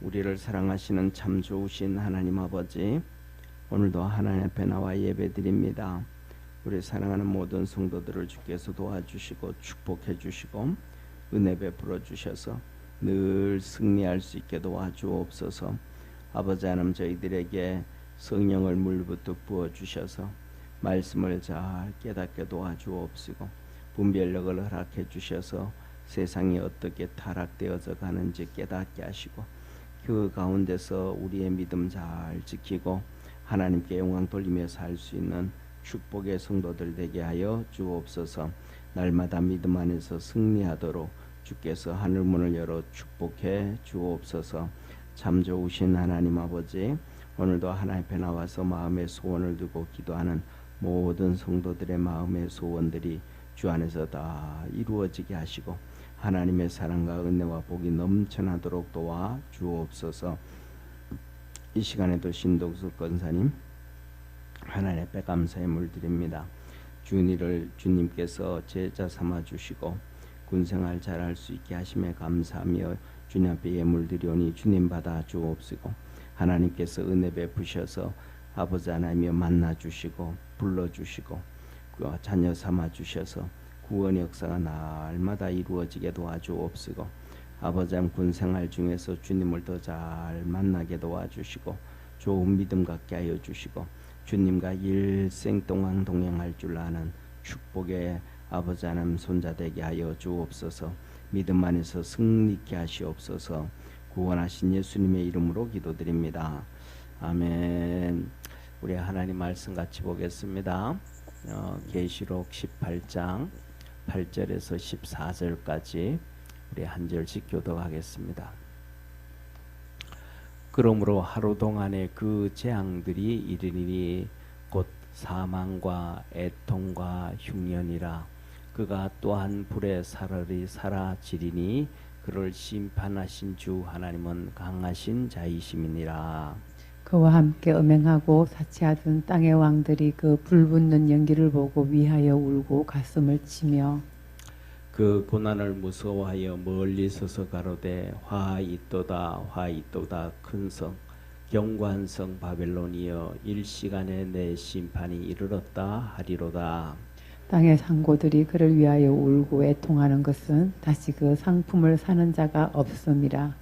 우리를 사랑하시는 참 좋으신 하나님 아버지, 오늘도 하나님 앞에 나와 예배드립니다. 우리 사랑하는 모든 성도들을 주께서 도와주시고 축복해 주시고 은혜 베풀어 주셔서 늘 승리할 수 있게 도와주옵소서. 아버지 하나님, 저희들에게 성령을 물부터 부어주셔서 말씀을 잘 깨닫게 도와주옵시고 분별력을 허락해 주셔서 세상이 어떻게 타락되어져 가는지 깨닫게 하시고 그 가운데서 우리의 믿음 잘 지키고 하나님께 영광 돌리며 살 수 있는 축복의 성도들 되게 하여 주옵소서. 날마다 믿음 안에서 승리하도록 주께서 하늘문을 열어 축복해 주옵소서. 참 좋으신 하나님 아버지, 오늘도 하나님 앞에 나와서 마음의 소원을 두고 기도하는 모든 성도들의 마음의 소원들이 주 안에서 다 이루어지게 하시고 하나님의 사랑과 은혜와 복이 넘쳐나도록 도와 주옵소서. 이 시간에도 신동수 권사님 하나님 앞에 감사의 물드립니다. 주님께서 제자 삼아 주시고 군생활 잘할 수 있게 하심에 감사하며 주님 앞에 예물드리오니 주님 받아 주옵시고 하나님께서 은혜 베푸셔서 아버지 하나님이여 만나 주시고 불러 주시고 자녀 삼아 주셔서 구원의 역사가 날마다 이루어지게 도와주옵시고 아버지 하나님 군생활 중에서 주님을 더 잘 만나게 도와주시고 좋은 믿음 갖게 하여 주시고 주님과 일생 동안 동행할 줄 아는 축복의 아버지 하나님 손자 되게 하여 주옵소서. 믿음 안에서 승리케 하시옵소서. 구원하신 예수님의 이름으로 기도드립니다. 아멘. 우리 하나님 말씀 같이 보겠습니다. 계시록 18장 8절에서 14절까지 우리 한 절씩 교독하겠습니다. 그러므로 하루 동안의 그 재앙들이 이르리니 곧 사망과 애통과 흉년이라. 그가 또한 불에 사라지리니 그를 심판하신 주 하나님은 강하신 자이심이니라. 그와 함께 음행하고 사치하던 땅의 왕들이 그 불붙는 연기를 보고 위하여 울고 가슴을 치며 그 고난을 무서워하여 멀리 서서 가로되 화 있도다 큰 성 견고한 성 바벨론이여 일시간에 내 심판이 이르렀다 하리로다. 땅의 상고들이 그를 위하여 울고 애통하는 것은 다시 그 상품을 사는 자가 없음이라.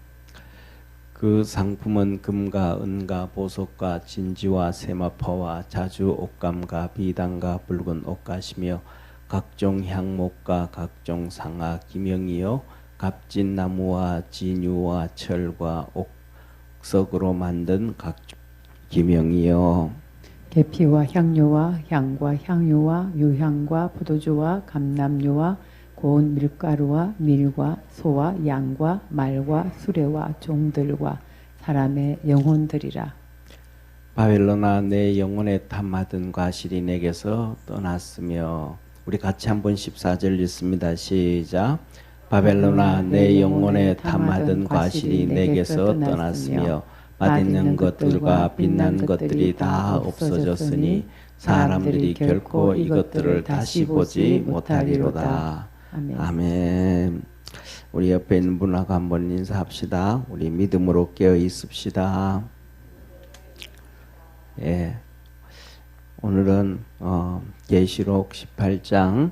그 상품은 금과 은과 보석과 진지와 세마포와 자주 옷감과 비단과 붉은 옷가시며 각종 향목과 각종 상아 기명이요 값진 나무와 진유와 철과 옥석으로 만든 각종 기명이요 계피와 향료와 향과 향유와 유향과 포도주와 감람유와 고운 밀가루와 밀과 소와 양과 말과 수레와 종들과 사람의 영혼들이라. 바벨론아, 내 영혼에 탐하던 과실이 내게서 떠났으며. 우리 같이 한번 14절 읽습니다. 시작. 바벨론아, 내 영혼에 탐하던 과실이 내게서 떠났으며 맛있는 것들과 빛난 것들이 다 없어졌으니 사람들이 결코 이것들을 다시 보지 못하리로다. 아멘. 우리 옆에 있는 분하고 한번 인사합시다. 우리 믿음으로 깨어 있읍시다. 예. 오늘은 계시록 18장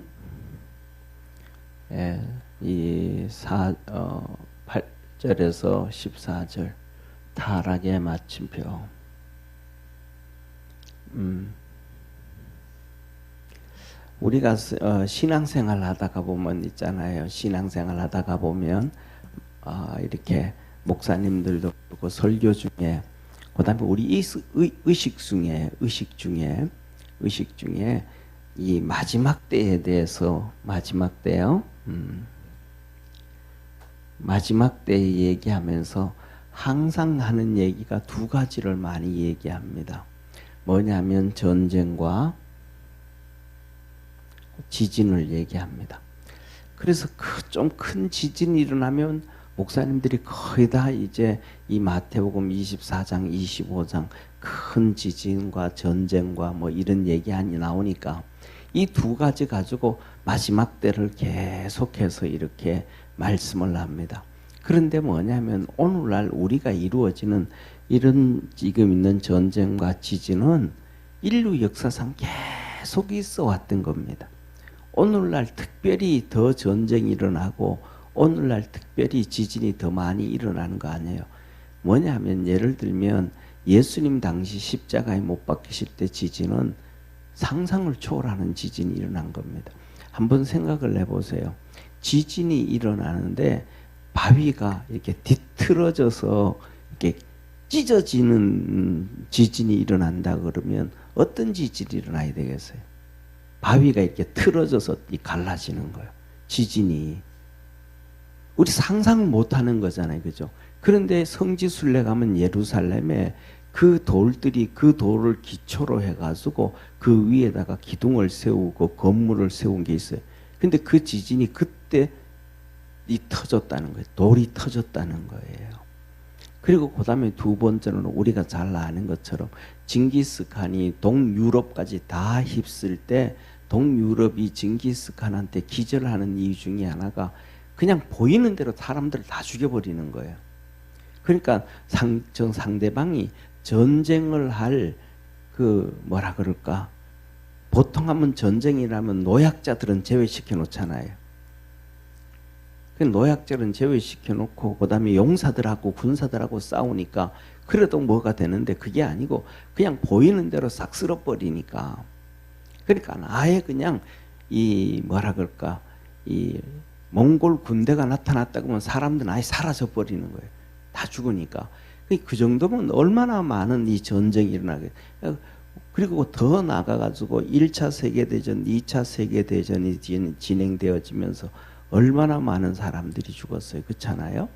이 8절에서 14절 타락의 마침표. 우리가 신앙생활 하다가 보면 있잖아요. 신앙생활 하다가 보면 이렇게 목사님들도 그렇고 설교 중에 그다음에 우리 의식 중에 이 마지막 때에 대해서 마지막 때요. 마지막 때 얘기하면서 항상 하는 얘기가 두 가지를 많이 얘기합니다. 뭐냐면 전쟁과 지진을 얘기합니다. 그래서 좀 큰 지진이 일어나면 목사님들이 거의 다 이제 이 마태복음 24장, 25장 큰 지진과 전쟁과 뭐 이런 얘기하니 나오니까 이 두 가지 가지고 마지막 때를 계속해서 이렇게 말씀을 합니다. 그런데 뭐냐면 오늘날 우리가 이루어지는 이런 지금 있는 전쟁과 지진은 인류 역사상 계속 있어 왔던 겁니다. 오늘날 특별히 더 전쟁이 일어나고 오늘날 특별히 지진이 더 많이 일어나는 거 아니에요. 뭐냐면 예를 들면 예수님 당시 십자가에 못 박히실 때 지진은 상상을 초월하는 지진이 일어난 겁니다. 한번 생각을 해보세요. 지진이 일어나는데 바위가 이렇게 뒤틀어져서 이렇게 찢어지는 지진이 일어난다 그러면 어떤 지진이 일어나야 되겠어요? 바위가 이렇게 틀어져서 갈라지는 거예요. 지진이. 우리 상상을 못하는 거잖아요. 그죠? 그런데 성지순례 가면 예루살렘에 그 돌들이 그 돌을 기초로 해가지고 그 위에다가 기둥을 세우고 건물을 세운 게 있어요. 근데 그 지진이 그때 터졌다는 거예요. 돌이 터졌다는 거예요. 그리고 그 다음에 두 번째는 우리가 잘 아는 것처럼 징기스칸이 동유럽까지 다 휩쓸 때 동유럽이 징기스칸한테 기절하는 이유 중에 하나가 그냥 보이는 대로 사람들을 다 죽여버리는 거예요. 그러니까 상대방이 전쟁을 할 뭐라 그럴까, 보통 하면 전쟁이라면 노약자들은 제외시켜 놓잖아요. 그 노약자들은 제외시켜 놓고 그 다음에 용사들하고 군사들하고 싸우니까 그래도 뭐가 되는데 그게 아니고 그냥 보이는 대로 싹 쓸어버리니까. 그러니까 아예 그냥 이 뭐라 그럴까, 이 몽골 군대가 나타났다 그러면 사람들은 아예 사라져 버리는 거예요. 다 죽으니까. 그 정도면 얼마나 많은 이 전쟁이 일어나게. 그리고 더 나아가가지고 1차 세계대전, 2차 세계대전이 진행되어지면서 얼마나 많은 사람들이 죽었어요. 그렇잖아요.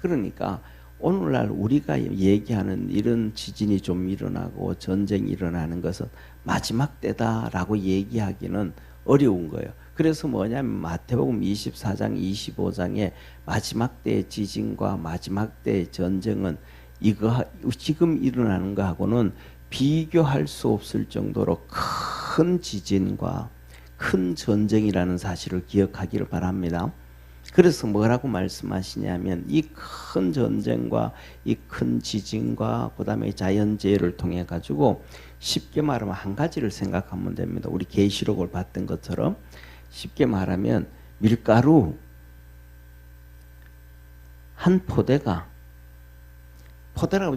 그러니까 오늘날 우리가 얘기하는 이런 지진이 좀 일어나고 전쟁이 일어나는 것은 마지막 때다라고 얘기하기는 어려운 거예요. 그래서 뭐냐면 마태복음 24장 25장에 마지막 때의 지진과 마지막 때의 전쟁은 이거 지금 일어나는 거하고는 비교할 수 없을 정도로 큰 지진과 큰 전쟁이라는 사실을 기억하기를 바랍니다. 그래서 뭐라고 말씀하시냐면 이 큰 전쟁과 이 큰 지진과 그 다음에 자연재해를 통해 가지고 쉽게 말하면 한 가지를 생각하면 됩니다. 우리 계시록을 봤던 것처럼 쉽게 말하면 밀가루 한 포대라고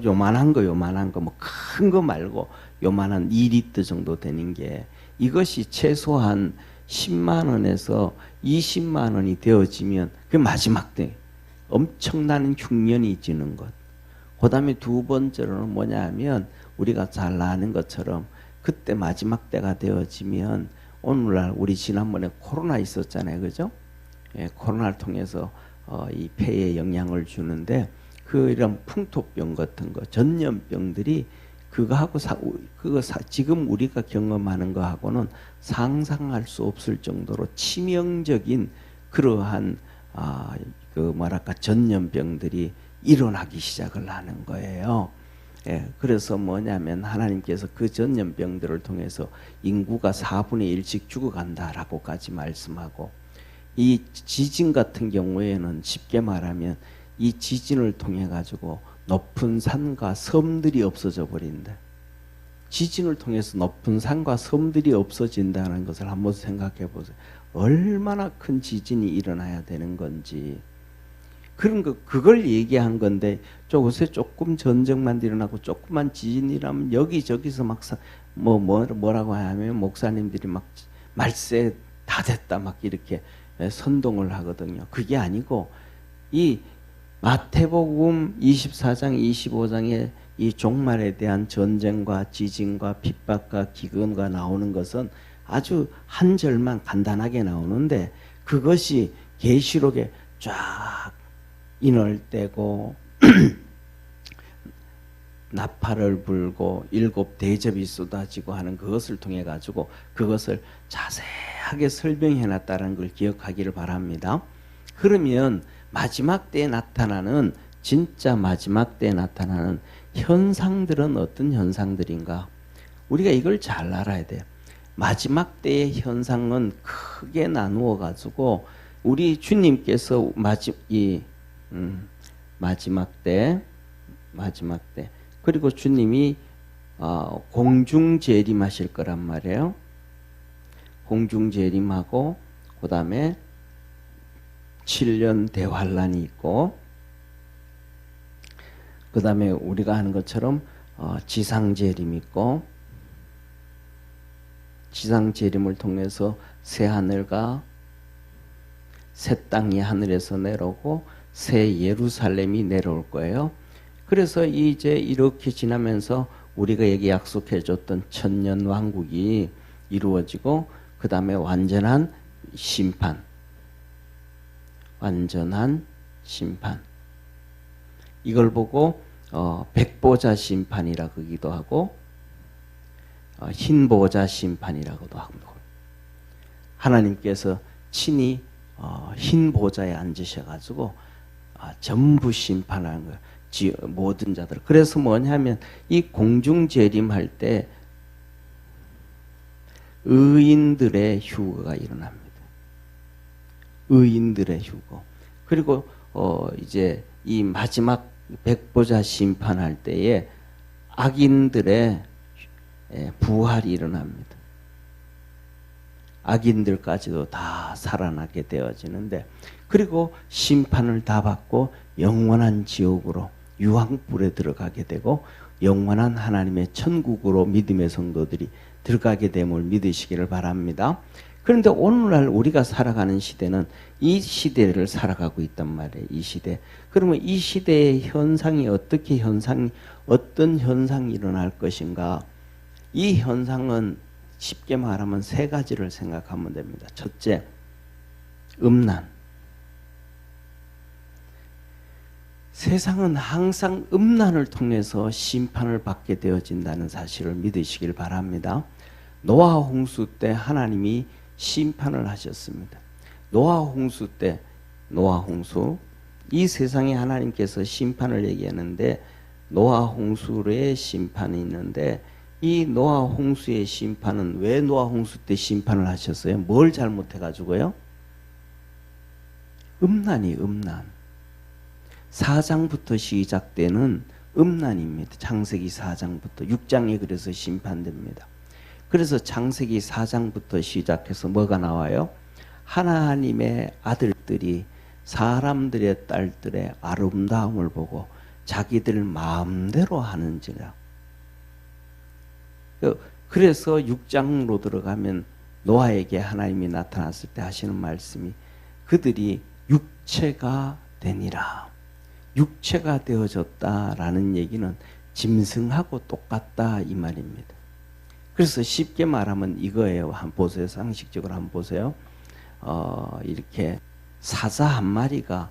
요만한 거 뭐 큰 거 말고 요만한 2리터 정도 되는 게 이것이 최소한 10만 원에서 20만 원이 되어지면 그 마지막 때 엄청난 흉년이 지는 것. 그 다음에 두 번째로는 뭐냐 하면 우리가 잘 아는 것처럼 그때 마지막 때가 되어지면 오늘날 우리 지난번에 코로나 있었잖아요. 그죠? 예, 코로나를 통해서 이 폐에 영향을 주는데 이런 풍토병 같은 거, 전염병들이 그거하고 지금 우리가 경험하는 거하고는 상상할 수 없을 정도로 치명적인 그러한 전염병들이 일어나기 시작을 하는 거예요. 예, 그래서 뭐냐면 하나님께서 그 전염병들을 통해서 인구가 4분의 1씩 죽어간다라고까지 말씀하고, 이 지진 같은 경우에는 쉽게 말하면 이 지진을 통해 가지고 높은 산과 섬들이 없어져 버린다. 지진을 통해서 높은 산과 섬들이 없어진다는 것을 한번 생각해 보세요. 얼마나 큰 지진이 일어나야 되는 건지. 그걸 얘기한 건데, 요새 조금 전쟁만 일어나고 조금만 지진이라면 여기저기서 막 뭐라고 하면 목사님들이 막 말세 다 됐다 막 이렇게 선동을 하거든요. 그게 아니고 이 마태복음 24장 25장에 이 종말에 대한 전쟁과 지진과 핍박과 기근과 나오는 것은 아주 한 절만 간단하게 나오는데, 그것이 계시록에 쫙 인월되고 나팔을 불고 7 대접이 쏟아지고 하는 그것을 통해 가지고 그것을 자세하게 설명해 놨다는 걸 기억하기를 바랍니다. 그러면 마지막 때에 나타나는, 진짜 마지막 때에 나타나는 현상들은 어떤 현상들인가? 우리가 이걸 잘 알아야 돼요. 마지막 때의 현상은 크게 나누어 가지고 우리 주님께서 마지막 때. 그리고 주님이 공중 재림하실 거란 말이에요. 공중 재림하고 그 다음에 7년 대환란이 있고 그 다음에 우리가 하는 것처럼 지상 재림이 있고 지상 재림을 통해서 새 하늘과 새 땅이 하늘에서 내려오고 새 예루살렘이 내려올 거예요. 그래서 이제 이렇게 지나면서 우리가 여기 약속해 줬던 천년 왕국이 이루어지고 그 다음에 완전한 심판 이걸 보고 백보자 심판이라 그러기도 하고 흰보자 심판이라고도 하고 하나님께서 친히 흰 보좌에 앉으셔가지고 전부 심판하는 거예요. 모든 자들. 그래서 뭐냐면 이 공중 재림할 때 의인들의 휴거가 일어납니다. 의인들의 휴거. 그리고 이제 이 마지막 백보자 심판할 때에 악인들의 부활이 일어납니다. 악인들까지도 다 살아나게 되어지는데 그리고 심판을 다 받고 영원한 지옥으로 유황불에 들어가게 되고 영원한 하나님의 천국으로 믿음의 성도들이 들어가게 됨을 믿으시기를 바랍니다. 그런데 오늘날 우리가 살아가는 시대는 이 시대를 살아가고 있단 말이에요. 이 시대. 그러면 이 시대의 현상이 어떤 현상이 일어날 것인가? 이 현상은 쉽게 말하면 세 가지를 생각하면 됩니다. 첫째, 음란. 세상은 항상 음란을 통해서 심판을 받게 되어진다는 사실을 믿으시길 바랍니다. 노아 홍수 때 하나님이 심판을 하셨습니다. 노아 홍수 때, 이 세상에 하나님께서 심판을 얘기하는데 노아 홍수의 심판이 있는데 이 노아 홍수의 심판은 왜 노아 홍수 때 심판을 하셨어요? 뭘 잘못해가지고요? 음란. 4장부터 시작되는 음란입니다. 창세기 4장부터 6장에 그래서 심판됩니다. 그래서 창세기 4장부터 시작해서 뭐가 나와요? 하나님의 아들들이 사람들의 딸들의 아름다움을 보고 자기들 마음대로 하는지라. 그래서 6장으로 들어가면 노아에게 하나님이 나타났을 때 하시는 말씀이 그들이 육체가 되니라. 육체가 되어졌다라는 얘기는 짐승하고 똑같다 이 말입니다. 그래서 쉽게 말하면 이거예요. 한번 보세요. 상식적으로 한번 보세요. 이렇게 사자 한 마리가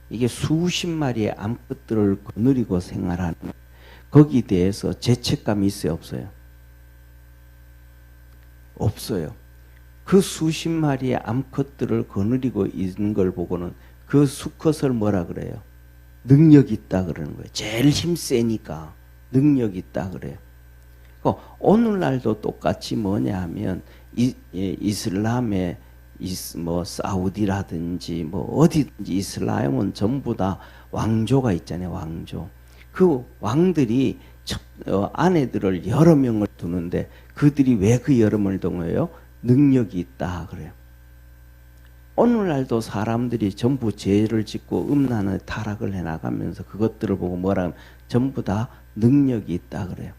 이게 수십 마리의 암컷들을 거느리고 생활하는 거기에 대해서 죄책감이 있어요? 없어요? 없어요. 그 수십 마리의 암컷들을 거느리고 있는 걸 보고는 그 수컷을 뭐라 그래요? 능력 있다 그러는 거예요. 제일 힘세니까 능력 있다 그래요. 오늘날도 똑같이 뭐냐 하면 이슬람의 뭐 사우디라든지 뭐 어디든지 이슬람은 전부 다 왕조가 있잖아요. 왕조. 그 왕들이 아내들을 여러 명을 두는데 그들이 왜 그 여러 명을 둬요? 능력이 있다 그래요. 오늘날도 사람들이 전부 죄를 짓고 음란의 타락을 해나가면서 그것들을 보고 뭐라 하면 전부 다 능력이 있다 그래요.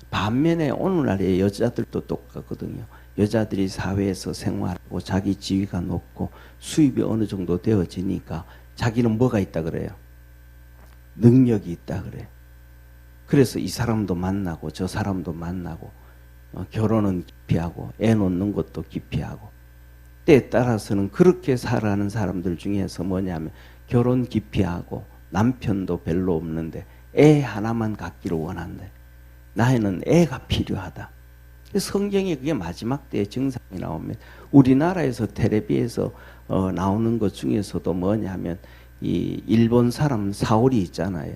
반면에 오늘날의 여자들도 똑같거든요. 여자들이 사회에서 생활하고 자기 지위가 높고 수입이 어느 정도 되어지니까 자기는 뭐가 있다 그래요? 능력이 있다 그래요. 그래서 이 사람도 만나고 저 사람도 만나고 결혼은 기피하고 애 놓는 것도 기피하고 때에 따라서는 그렇게 살아가는 사람들 중에서 뭐냐면 결혼 기피하고 남편도 별로 없는데 애 하나만 갖기를 원한대. 나에는 애가 필요하다. 성경에 그게 마지막 때의 증상이 나옵니다. 우리나라에서 텔레비에서 나오는 것 중에서도 뭐냐면 이 일본 사람 사오리 있잖아요.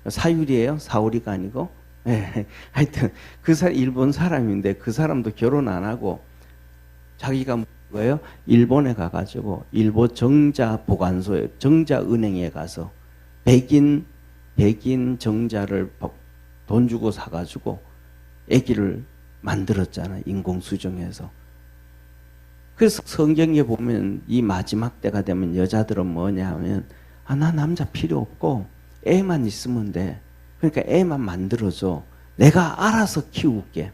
사유리예요? 사오리가 아니고. 네. 하여튼 일본 사람인데 그 사람도 결혼 안 하고 자기가 거예요. 일본에 가가지고 일본 정자 보관소에 정자 은행에 가서 백인 정자를 돈 주고 사가지고 아기를 만들었잖아요. 인공수정해서. 그래서 성경에 보면 이 마지막 때가 되면 여자들은 뭐냐 하면 나 남자 필요 없고 애만 있으면 돼. 그러니까 애만 만들어줘. 내가 알아서 키울게.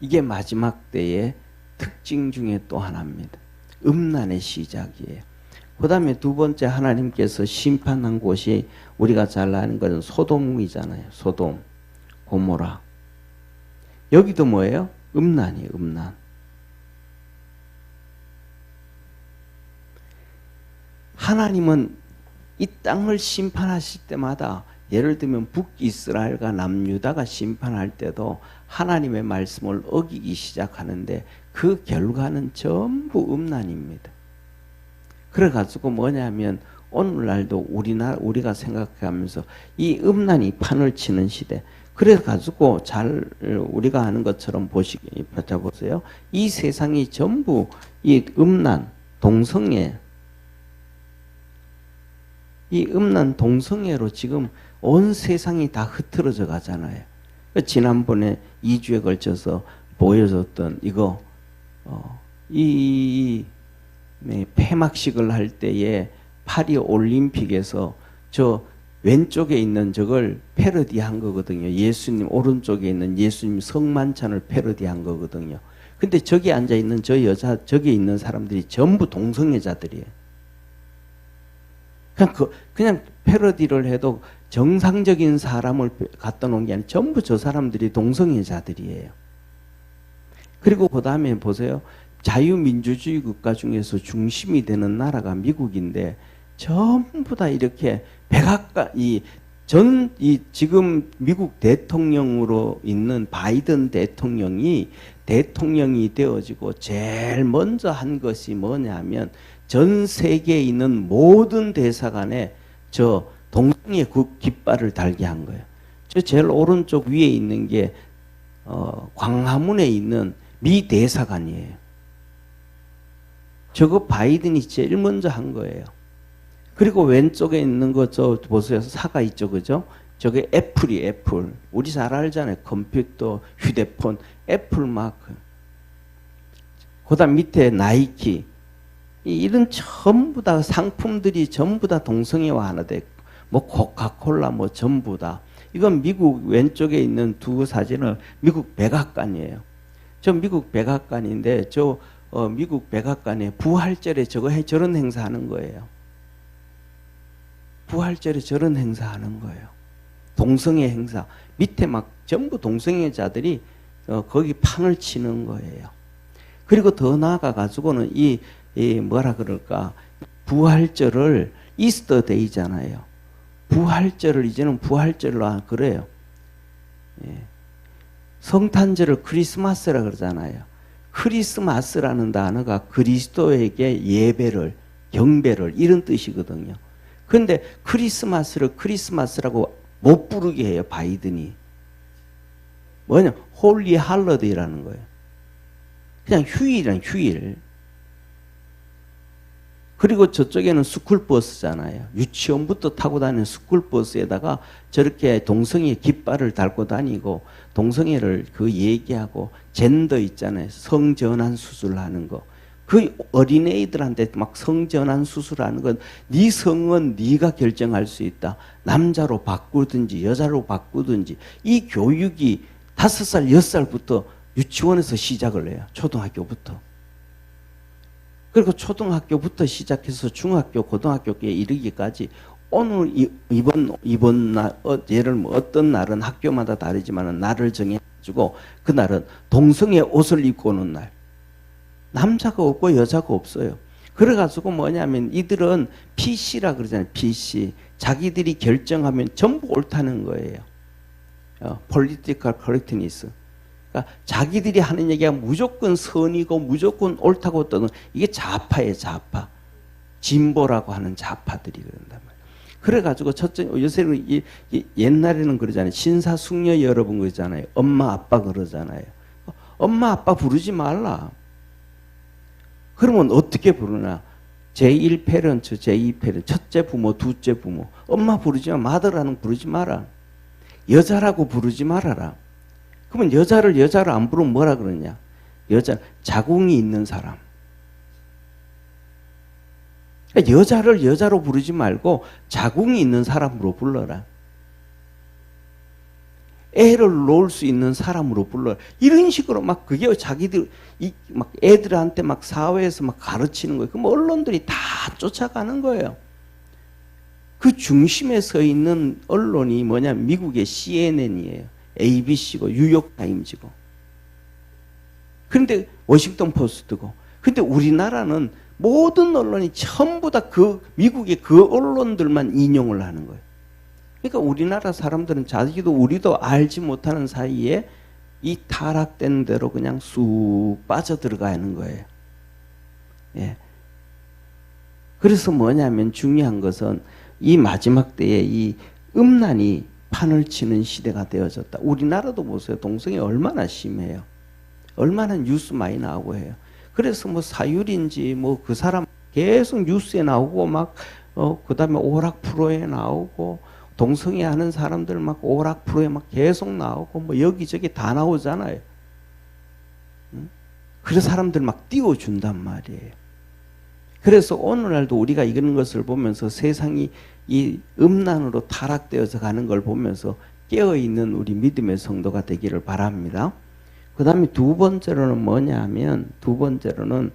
이게 마지막 때의 특징 중에 또 하나입니다. 음란의 시작이에요. 그 다음에 두 번째 하나님께서 심판한 곳이 우리가 잘 아는 것은 소돔이잖아요. 소돔, 고모라. 여기도 뭐예요? 음란이에요. 음란. 하나님은 이 땅을 심판하실 때마다 예를 들면 북이스라엘과 남유다가 심판할 때도 하나님의 말씀을 어기기 시작하는데 그 결과는 전부 음란입니다. 그래가지고 뭐냐면 오늘날도 우리가 생각하면서 이 음란이 판을 치는 시대. 그래가지고 우리가 아는 것처럼 보세요. 이 세상이 전부 이 음란, 동성애, 이 음란 동성애로 지금 온 세상이 다 흐트러져 가잖아요. 지난번에 2주에 걸쳐서 보여줬던 이거 폐막식을 할 때에 파리 올림픽에서 저 왼쪽에 있는 저걸 패러디한 거거든요. 예수님 오른쪽에 있는 예수님 성만찬을 패러디한 거거든요. 근데 저기 앉아 있는 저 여자 저기 있는 사람들이 전부 동성애자들이에요. 그냥 패러디를 해도 정상적인 사람을 갖다 놓은 게 아니라 전부 저 사람들이 동성애자들이에요. 그리고 그 다음에 보세요. 자유민주주의 국가 중에서 중심이 되는 나라가 미국인데 전부 다 이렇게 지금 미국 대통령으로 있는 바이든 대통령이 되어지고 제일 먼저 한 것이 뭐냐면 전 세계에 있는 모든 대사관에 저 동성애 깃발을 달게 한 거예요. 저 제일 오른쪽 위에 있는 게 광화문에 있는 미 대사관이에요. 저거 바이든이 제일 먼저 한 거예요. 그리고 왼쪽에 있는 거 저 보세요. 사과 있죠, 그죠? 저게 애플. 우리 잘 알잖아요. 컴퓨터, 휴대폰, 애플 마크. 그다음 밑에 나이키. 이런 전부 다 상품들이 전부 다 동성애와 하나 돼. 뭐 코카콜라 뭐 전부 다. 이건 미국 왼쪽에 있는 두 사진은 미국 백악관이에요. 저 미국 백악관인데 저 미국 백악관에 부활절에 저런 행사하는 거예요. 부활절에 저런 행사하는 거예요. 동성애 행사. 밑에 막 전부 동성애자들이 거기 판을 치는 거예요. 그리고 더 나아가 가지고는 이 뭐라 그럴까? 부활절을 이스터 데이잖아요. 부활절을 이제는 부활절로 그래요. 예. 성탄절을 크리스마스라 그러잖아요. 크리스마스라는 단어가 그리스도에게 예배를, 경배를 이런 뜻이거든요. 그런데 크리스마스를 크리스마스라고 못 부르게 해요. 바이든이. 뭐냐? 홀리 할러데이라는 거예요. 그냥 휴일이란 휴일. 그리고 저쪽에는 스쿨버스잖아요. 유치원부터 타고 다니는 스쿨버스에다가 저렇게 동성애 깃발을 달고 다니고 동성애를 얘기하고 젠더 있잖아요. 성전환 수술하는 거. 그 어린애들한테 막 성전환 수술하는 건 네 성은 네가 결정할 수 있다. 남자로 바꾸든지 여자로 바꾸든지 이 교육이 5살, 6살부터 유치원에서 시작을 해요. 초등학교부터. 그리고 초등학교부터 시작해서 중학교, 고등학교에 이르기까지 오늘 이번 날 예를 뭐 어떤 날은 학교마다 다르지만 날을 정해가지고 그 날은 동성애 옷을 입고 오는 날. 남자가 없고 여자가 없어요. 그래가지고 뭐냐면 이들은 PC라 그러잖아요. PC. 자기들이 결정하면 전부 옳다는 거예요. Political correctness. 그러니까 자기들이 하는 얘기가 무조건 선이고 무조건 옳다고 떠는 이게 좌파예요. 좌파. 진보라고 하는 좌파들이 그런단 말이에요. 그래가지고 요새는 옛날에는 그러잖아요. 신사숙녀 여러분 그러잖아요. 엄마 아빠 그러잖아요. 엄마 아빠 부르지 말라. 그러면 어떻게 부르나? 제1페런트, 제2페런트, 첫째 부모, 둘째 부모. 엄마 부르지만 마더라는 부르지 마라. 여자라고 부르지 말아라. 그러면 여자를 여자로 안 부르면 뭐라 그러냐? 여자, 자궁이 있는 사람. 여자를 여자로 부르지 말고 자궁이 있는 사람으로 불러라. 애를 놓을 수 있는 사람으로 불러라. 이런 식으로 막 그게 자기들, 막 애들한테 막 사회에서 막 가르치는 거예요. 그럼 언론들이 다 쫓아가는 거예요. 그 중심에 서 있는 언론이 뭐냐? 미국의 CNN이에요. ABC고 뉴욕타임즈고. 그런데 워싱턴 포스트고. 근데 우리나라는 모든 언론이 전부 다 그 미국의 그 언론들만 인용을 하는 거예요. 그러니까 우리나라 사람들은 자기도 우리도 알지 못하는 사이에 이 타락된 대로 그냥 쑥 빠져들어가는 거예요. 예. 그래서 뭐냐면 중요한 것은 이 마지막 때에 이 음란이 판을 치는 시대가 되어졌다. 우리나라도 보세요. 동성애 얼마나 심해요. 얼마나 뉴스 많이 나오고 해요. 그래서 뭐 사율인지 뭐 그 사람 계속 뉴스에 나오고 막 그 다음에 오락 프로에 나오고 동성애 하는 사람들 막 오락 프로에 막 계속 나오고 뭐 여기저기 다 나오잖아요. 응? 그래서 사람들 막 띄워준단 말이에요. 그래서 오늘날도 우리가 이런 것을 보면서 세상이 이 음란으로 타락되어서 가는 걸 보면서 깨어있는 우리 믿음의 성도가 되기를 바랍니다. 그 다음에 두 번째로는 뭐냐 하면 두 번째로는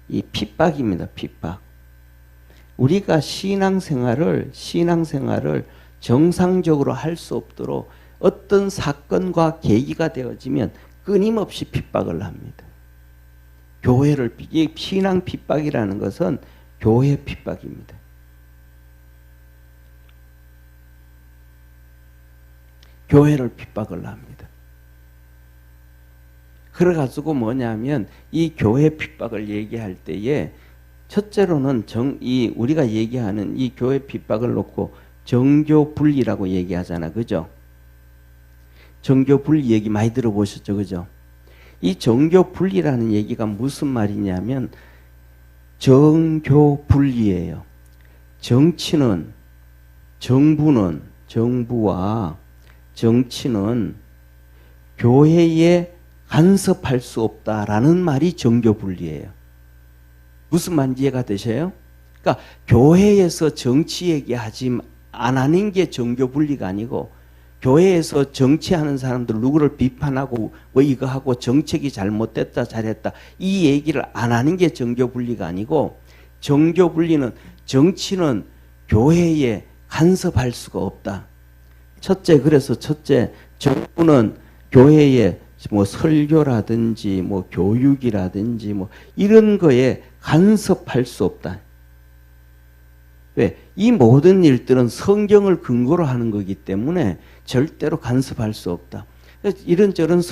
이 핍박입니다. 핍박. 우리가 신앙생활을 정상적으로 할 수 없도록 어떤 사건과 계기가 되어지면 끊임없이 핍박을 합니다. 교회를, 이 신앙 핍박이라는 것은 교회 핍박입니다. 교회를 핍박을 합니다. 그래가지고 뭐냐면 이 교회 핍박을 얘기할 때에 첫째로는 우리가 얘기하는 이 교회 핍박을 놓고 정교 분리라고 얘기하잖아. 그죠? 정교 분리 얘기 많이 들어보셨죠? 그죠? 이 정교 분리라는 얘기가 무슨 말이냐면 정교 분리예요. 정부와 정치는 교회에 간섭할 수 없다라는 말이 정교 분리예요. 무슨 말인지 이해가 되셔요? 그러니까 교회에서 정치 얘기하지 안 하는 게 정교 분리가 아니고 교회에서 정치하는 사람들 누구를 비판하고 뭐 이거 하고 정책이 잘못됐다 잘했다 이 얘기를 안 하는 게 정교 분리가 아니고 정교 분리는 정치는 교회에 간섭할 수가 없다. 그래서 첫째 정부는 교회에 뭐 설교라든지 뭐 교육이라든지 뭐 이런 거에 간섭할 수 없다. 왜? 이 모든 일들은 성경을 근거로 하는 거기 때문에 절대로 간섭할 수 없다. 이런저런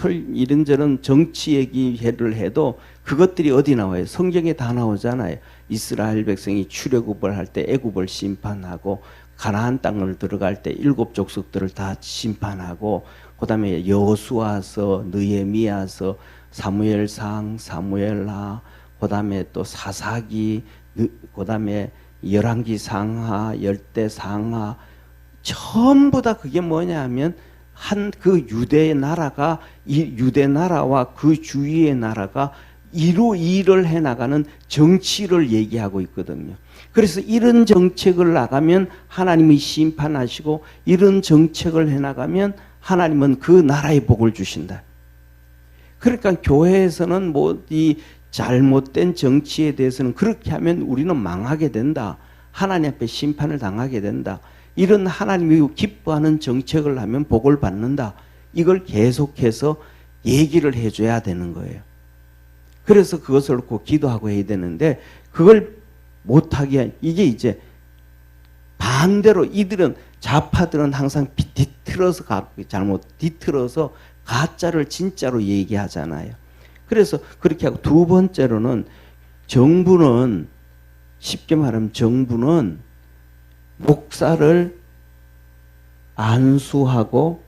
정치 얘기를 해도 그것들이 어디 나와요? 성경에 다 나오잖아요. 이스라엘 백성이 출애굽을 할 때 애굽을 심판하고 가나안 땅을 들어갈 때 7 족속들을 다 심판하고 그 다음에 여호수아서, 느헤미야서, 사무엘상, 사무엘하, 그 다음에 또 사사기, 그 다음에 열왕기 상하, 열대 상하 전부 다 그게 뭐냐 하면 그 유대 나라가 이 유대 나라와 그 주위의 나라가 일을 해나가는 정치를 얘기하고 있거든요. 그래서 이런 정책을 나가면 하나님이 심판하시고 이런 정책을 해나가면 하나님은 그 나라의 복을 주신다. 그러니까 교회에서는 뭐 이 잘못된 정치에 대해서는 그렇게 하면 우리는 망하게 된다. 하나님 앞에 심판을 당하게 된다. 이런 하나님이 기뻐하는 정책을 하면 복을 받는다. 이걸 계속해서 얘기를 해줘야 되는 거예요. 그래서 그것을 놓고 기도하고 해야 되는데 그걸 못하게 이게 이제 반대로 이들은 좌파들은 항상 뒤틀어서 가짜를 진짜로 얘기하잖아요. 그래서 그렇게 하고 두 번째로는 정부는 쉽게 말하면 정부는 목사를 안수하고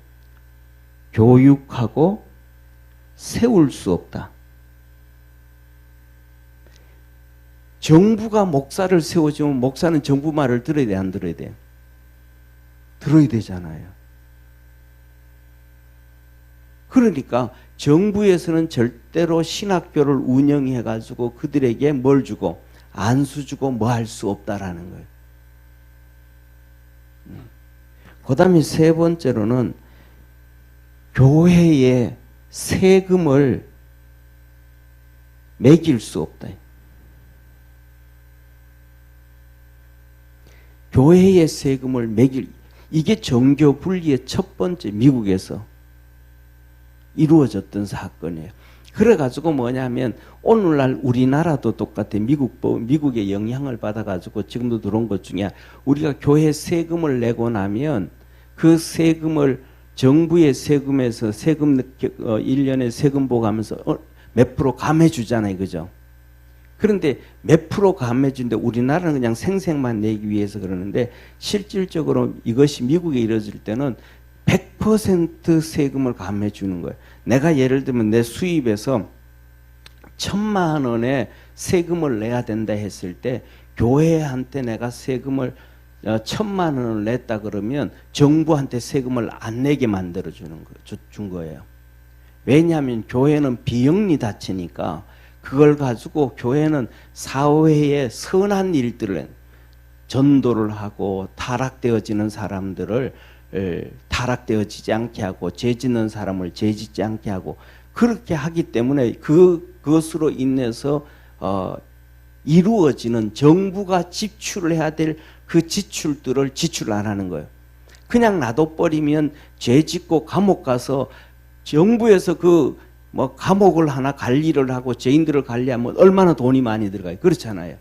교육하고 세울 수 없다. 정부가 목사를 세워주면 목사는 정부 말을 들어야 돼, 안 들어야 돼? 들어야 되잖아요. 그러니까 정부에서는 절대로 신학교를 운영해가지고 그들에게 뭘 주고 안수 주고 뭐 할 수 없다라는 거예요. 그 다음에 세 번째로는 교회에 세금을 매길 수 없다. 교회의 세금을 매길, 이게 정교 분리의 첫 번째 미국에서 이루어졌던 사건이에요. 그래가지고 뭐냐면 오늘날 우리나라도 똑같아. 미국의 영향을 받아가지고 지금도 들어온 것 중에 우리가 교회 세금을 내고 나면 그 세금을 정부의 세금에서 세금 1년에 세금 보고하면서 몇 프로 감해 주잖아요. 그죠? 그런데 몇 프로 감해 주는데 우리나라는 그냥 생색만 내기 위해서 그러는데 실질적으로 이것이 미국에 이루어질 때는 100% 세금을 감해 주는 거예요. 내가 예를 들면 내 수입에서 1,000만 원의 세금을 내야 된다 했을 때 교회한테 내가 세금을 1,000만 원을 냈다 그러면 정부한테 세금을 안 내게 만들어 준 거예요. 왜냐하면 교회는 비영리 단체니까 그걸 가지고 교회는 사회에 선한 일들을 전도를 하고 타락되어지는 사람들을 타락되어지지 않게 하고 죄 짓는 사람을 죄 짓지 않게 하고 그렇게 하기 때문에 그것으로 인해서 이루어지는 정부가 지출을 해야 될 그 지출들을 지출 안 하는 거예요. 그냥 놔둬버리면 죄 짓고 감옥 가서 정부에서 감옥을 하나 관리를 하고 죄인들을 관리하면 얼마나 돈이 많이 들어가요. 그렇잖아요.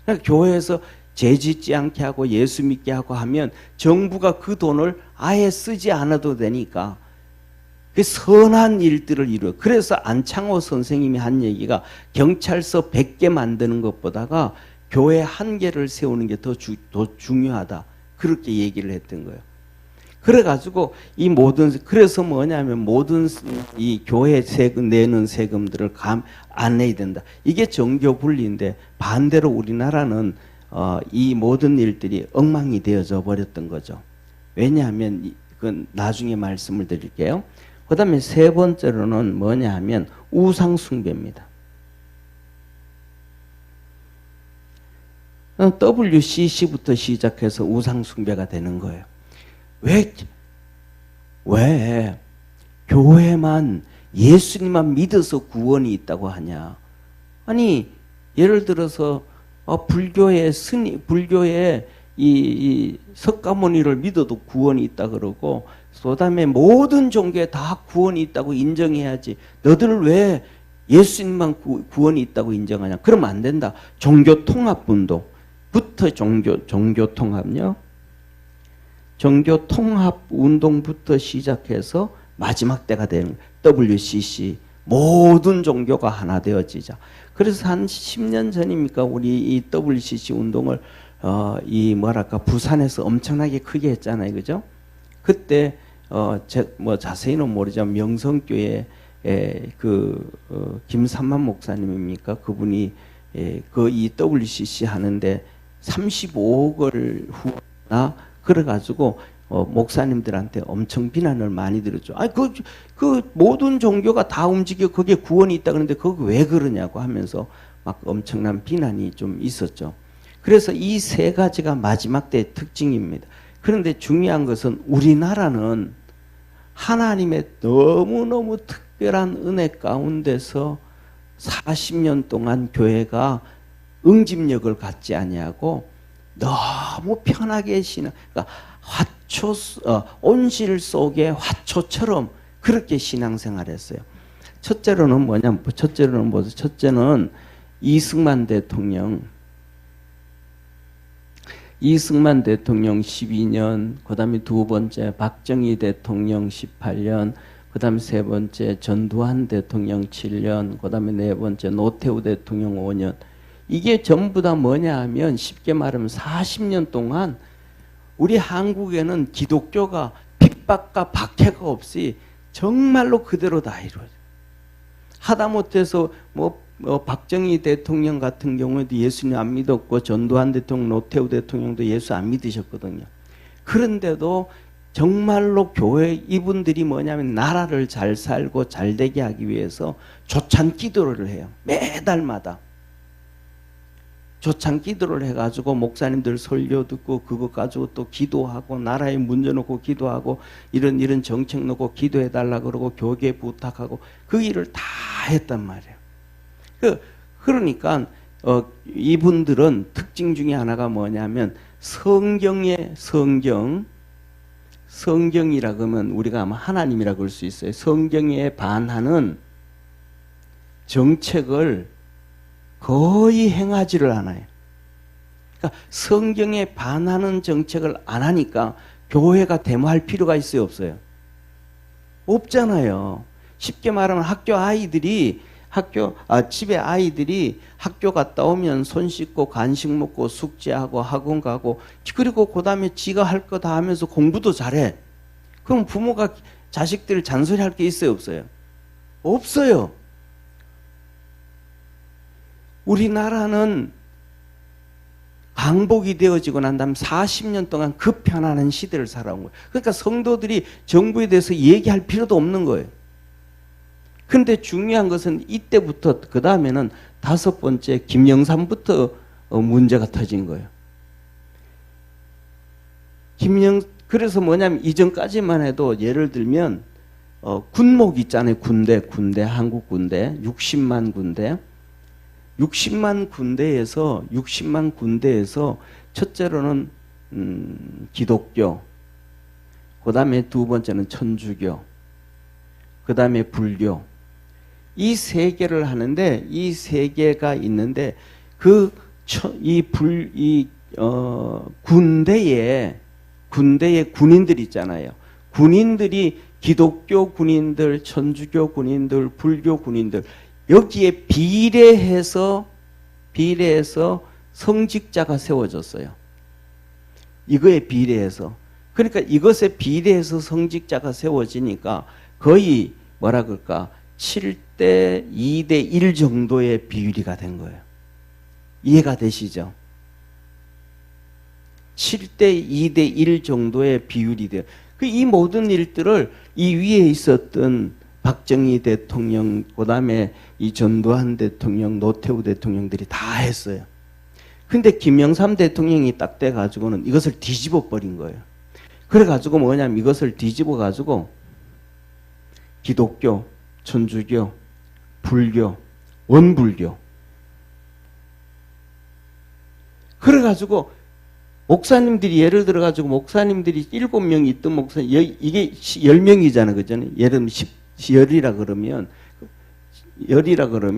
그러니까 교회에서 죄 짓지 않게 하고 예수 믿게 하고 하면 정부가 그 돈을 아예 쓰지 않아도 되니까 그 선한 일들을 이루어. 그래서 안창호 선생님이 한 얘기가 경찰서 100개 만드는 것보다가 교회 1개를 세우는 게 더 중요하다. 그렇게 얘기를 했던 거예요. 그래가지고 그래서 뭐냐면 모든 이 교회 세금 내는 세금들을 안 내야 된다. 이게 정교 분리인데 반대로 우리나라는 이 모든 일들이 엉망이 되어져 버렸던 거죠. 왜냐하면 그건 나중에 말씀을 드릴게요. 그 다음에 세 번째로는 뭐냐 하면 우상 숭배입니다. WCC부터 시작해서 우상 숭배가 되는 거예요. 왜 교회만 예수님만 믿어서 구원이 있다고 하냐? 아니 예를 들어서 불교의 이 석가모니를 믿어도 구원이 있다 그러고 그다음에 모든 종교에 다 구원이 있다고 인정해야지. 너들 왜 예수님만 구원이 있다고 인정하냐? 그러면 안 된다. 종교 통합 운동부터 종교 통합요. 종교 통합 운동부터 시작해서 마지막 때가 되는 WCC 모든 종교가 하나 되어지자. 그래서 한 10년 전입니까 우리 이 WCC 운동을 부산에서 엄청나게 크게 했잖아요, 그죠? 그때 자세히는 모르지만 명성교회 김삼만 목사님입니까? 그분이 이 WCC 하는데 35억을 후나 그래가지고 목사님들한테 엄청 비난을 많이 들었죠. 아니 그 모든 종교가 다 움직여 거기에 구원이 있다 그러는데 그거 왜 그러냐고 하면서 막 엄청난 비난이 좀 있었죠. 그래서 이 세 가지가 마지막 때의 특징입니다. 그런데 중요한 것은 우리나라는 하나님의 너무너무 특별한 은혜 가운데서 40년 동안 교회가 응집력을 갖지 아니하고 너무 편하게 그러니까 온실 속의 화초처럼 그렇게 신앙생활했어요. 첫째로는 첫째는 이승만 대통령 12년, 그 다음에 두 번째 박정희 대통령 18년, 그 다음에 세 번째 전두환 대통령 7년, 그 다음에 네 번째 노태우 대통령 5년. 이게 전부 다 뭐냐 하면 쉽게 말하면 40년 동안 우리 한국에는 기독교가 핍박과 박해가 없이 정말로 그대로 다 이루어져요. 하다못해서 박정희 대통령 같은 경우에도 예수님 안 믿었고 전두환 대통령, 노태우 대통령도 예수 안 믿으셨거든요. 그런데도 정말로 교회 이분들이 뭐냐면 나라를 잘 살고 잘 되게 하기 위해서 조찬 기도를 해요. 매달마다 조찬 기도를 해가지고 목사님들 설교 듣고 그것 가지고 또 기도하고 나라에 문제 놓고 기도하고 이런 정책 놓고 기도해 달라 그러고 교계 부탁하고 그 일을 다 했단 말이에요. 그러니까 이분들은 특징 중에 하나가 뭐냐면 성경이라 그러면 우리가 아마 하나님이라 그럴 수 있어요. 성경에 반하는 정책을 거의 행하지를 않아요. 그러니까 성경에 반하는 정책을 안 하니까 교회가 데모할 필요가 있어요, 없어요? 없잖아요. 쉽게 말하면 집에 아이들이 학교 갔다 오면 손 씻고 간식 먹고 숙제하고 학원 가고 그리고 그 다음에 지가 할 거 다 하면서 공부도 잘해. 그럼 부모가 자식들 잔소리할 게 있어요, 없어요? 없어요. 우리나라는 강복이 되어지고 난 다음 40년 동안 급변하는 시대를 살아온 거예요. 그러니까 성도들이 정부에 대해서 얘기할 필요도 없는 거예요. 근데 중요한 것은 이때부터 그 다음에는 5번째 김영삼부터 문제가 터진 거예요. 그래서 뭐냐면 이전까지만 해도 예를 들면 군목 있잖아요. 군대 한국 군대 60만 군대 60만 군대에서 첫째로는 기독교, 그 다음에 두 번째는 천주교, 그 다음에 불교. 이 세 개를 하는데 이 세 개가 있는데 군대에 군인들 있잖아요. 군인들이 기독교 군인들, 천주교 군인들, 불교 군인들 여기에 비례해서 성직자가 세워졌어요. 이거에 비례해서. 그러니까 이것에 비례해서 성직자가 세워지니까 거의 뭐라 그럴까 7대 2대 1 정도의 비율이가 된 거예요. 이해가 되시죠? 7대 2대 1 정도의 비율이 돼요. 이 모든 일들을 이 위에 있었던 박정희 대통령, 그 다음에 이 전두환 대통령, 노태우 대통령들이 다 했어요. 근데 김영삼 대통령이 딱 돼가지고는 이것을 뒤집어 버린 거예요. 그래가지고 뭐냐면 이것을 뒤집어 가지고 기독교, 천주교, 불교, 원불교. 그래가지고 목사님들이 예를 들어가지고 목사님들이 7명이 있던 목사님, 이게 10명이잖아. 그죠? 예를 들면 10열이라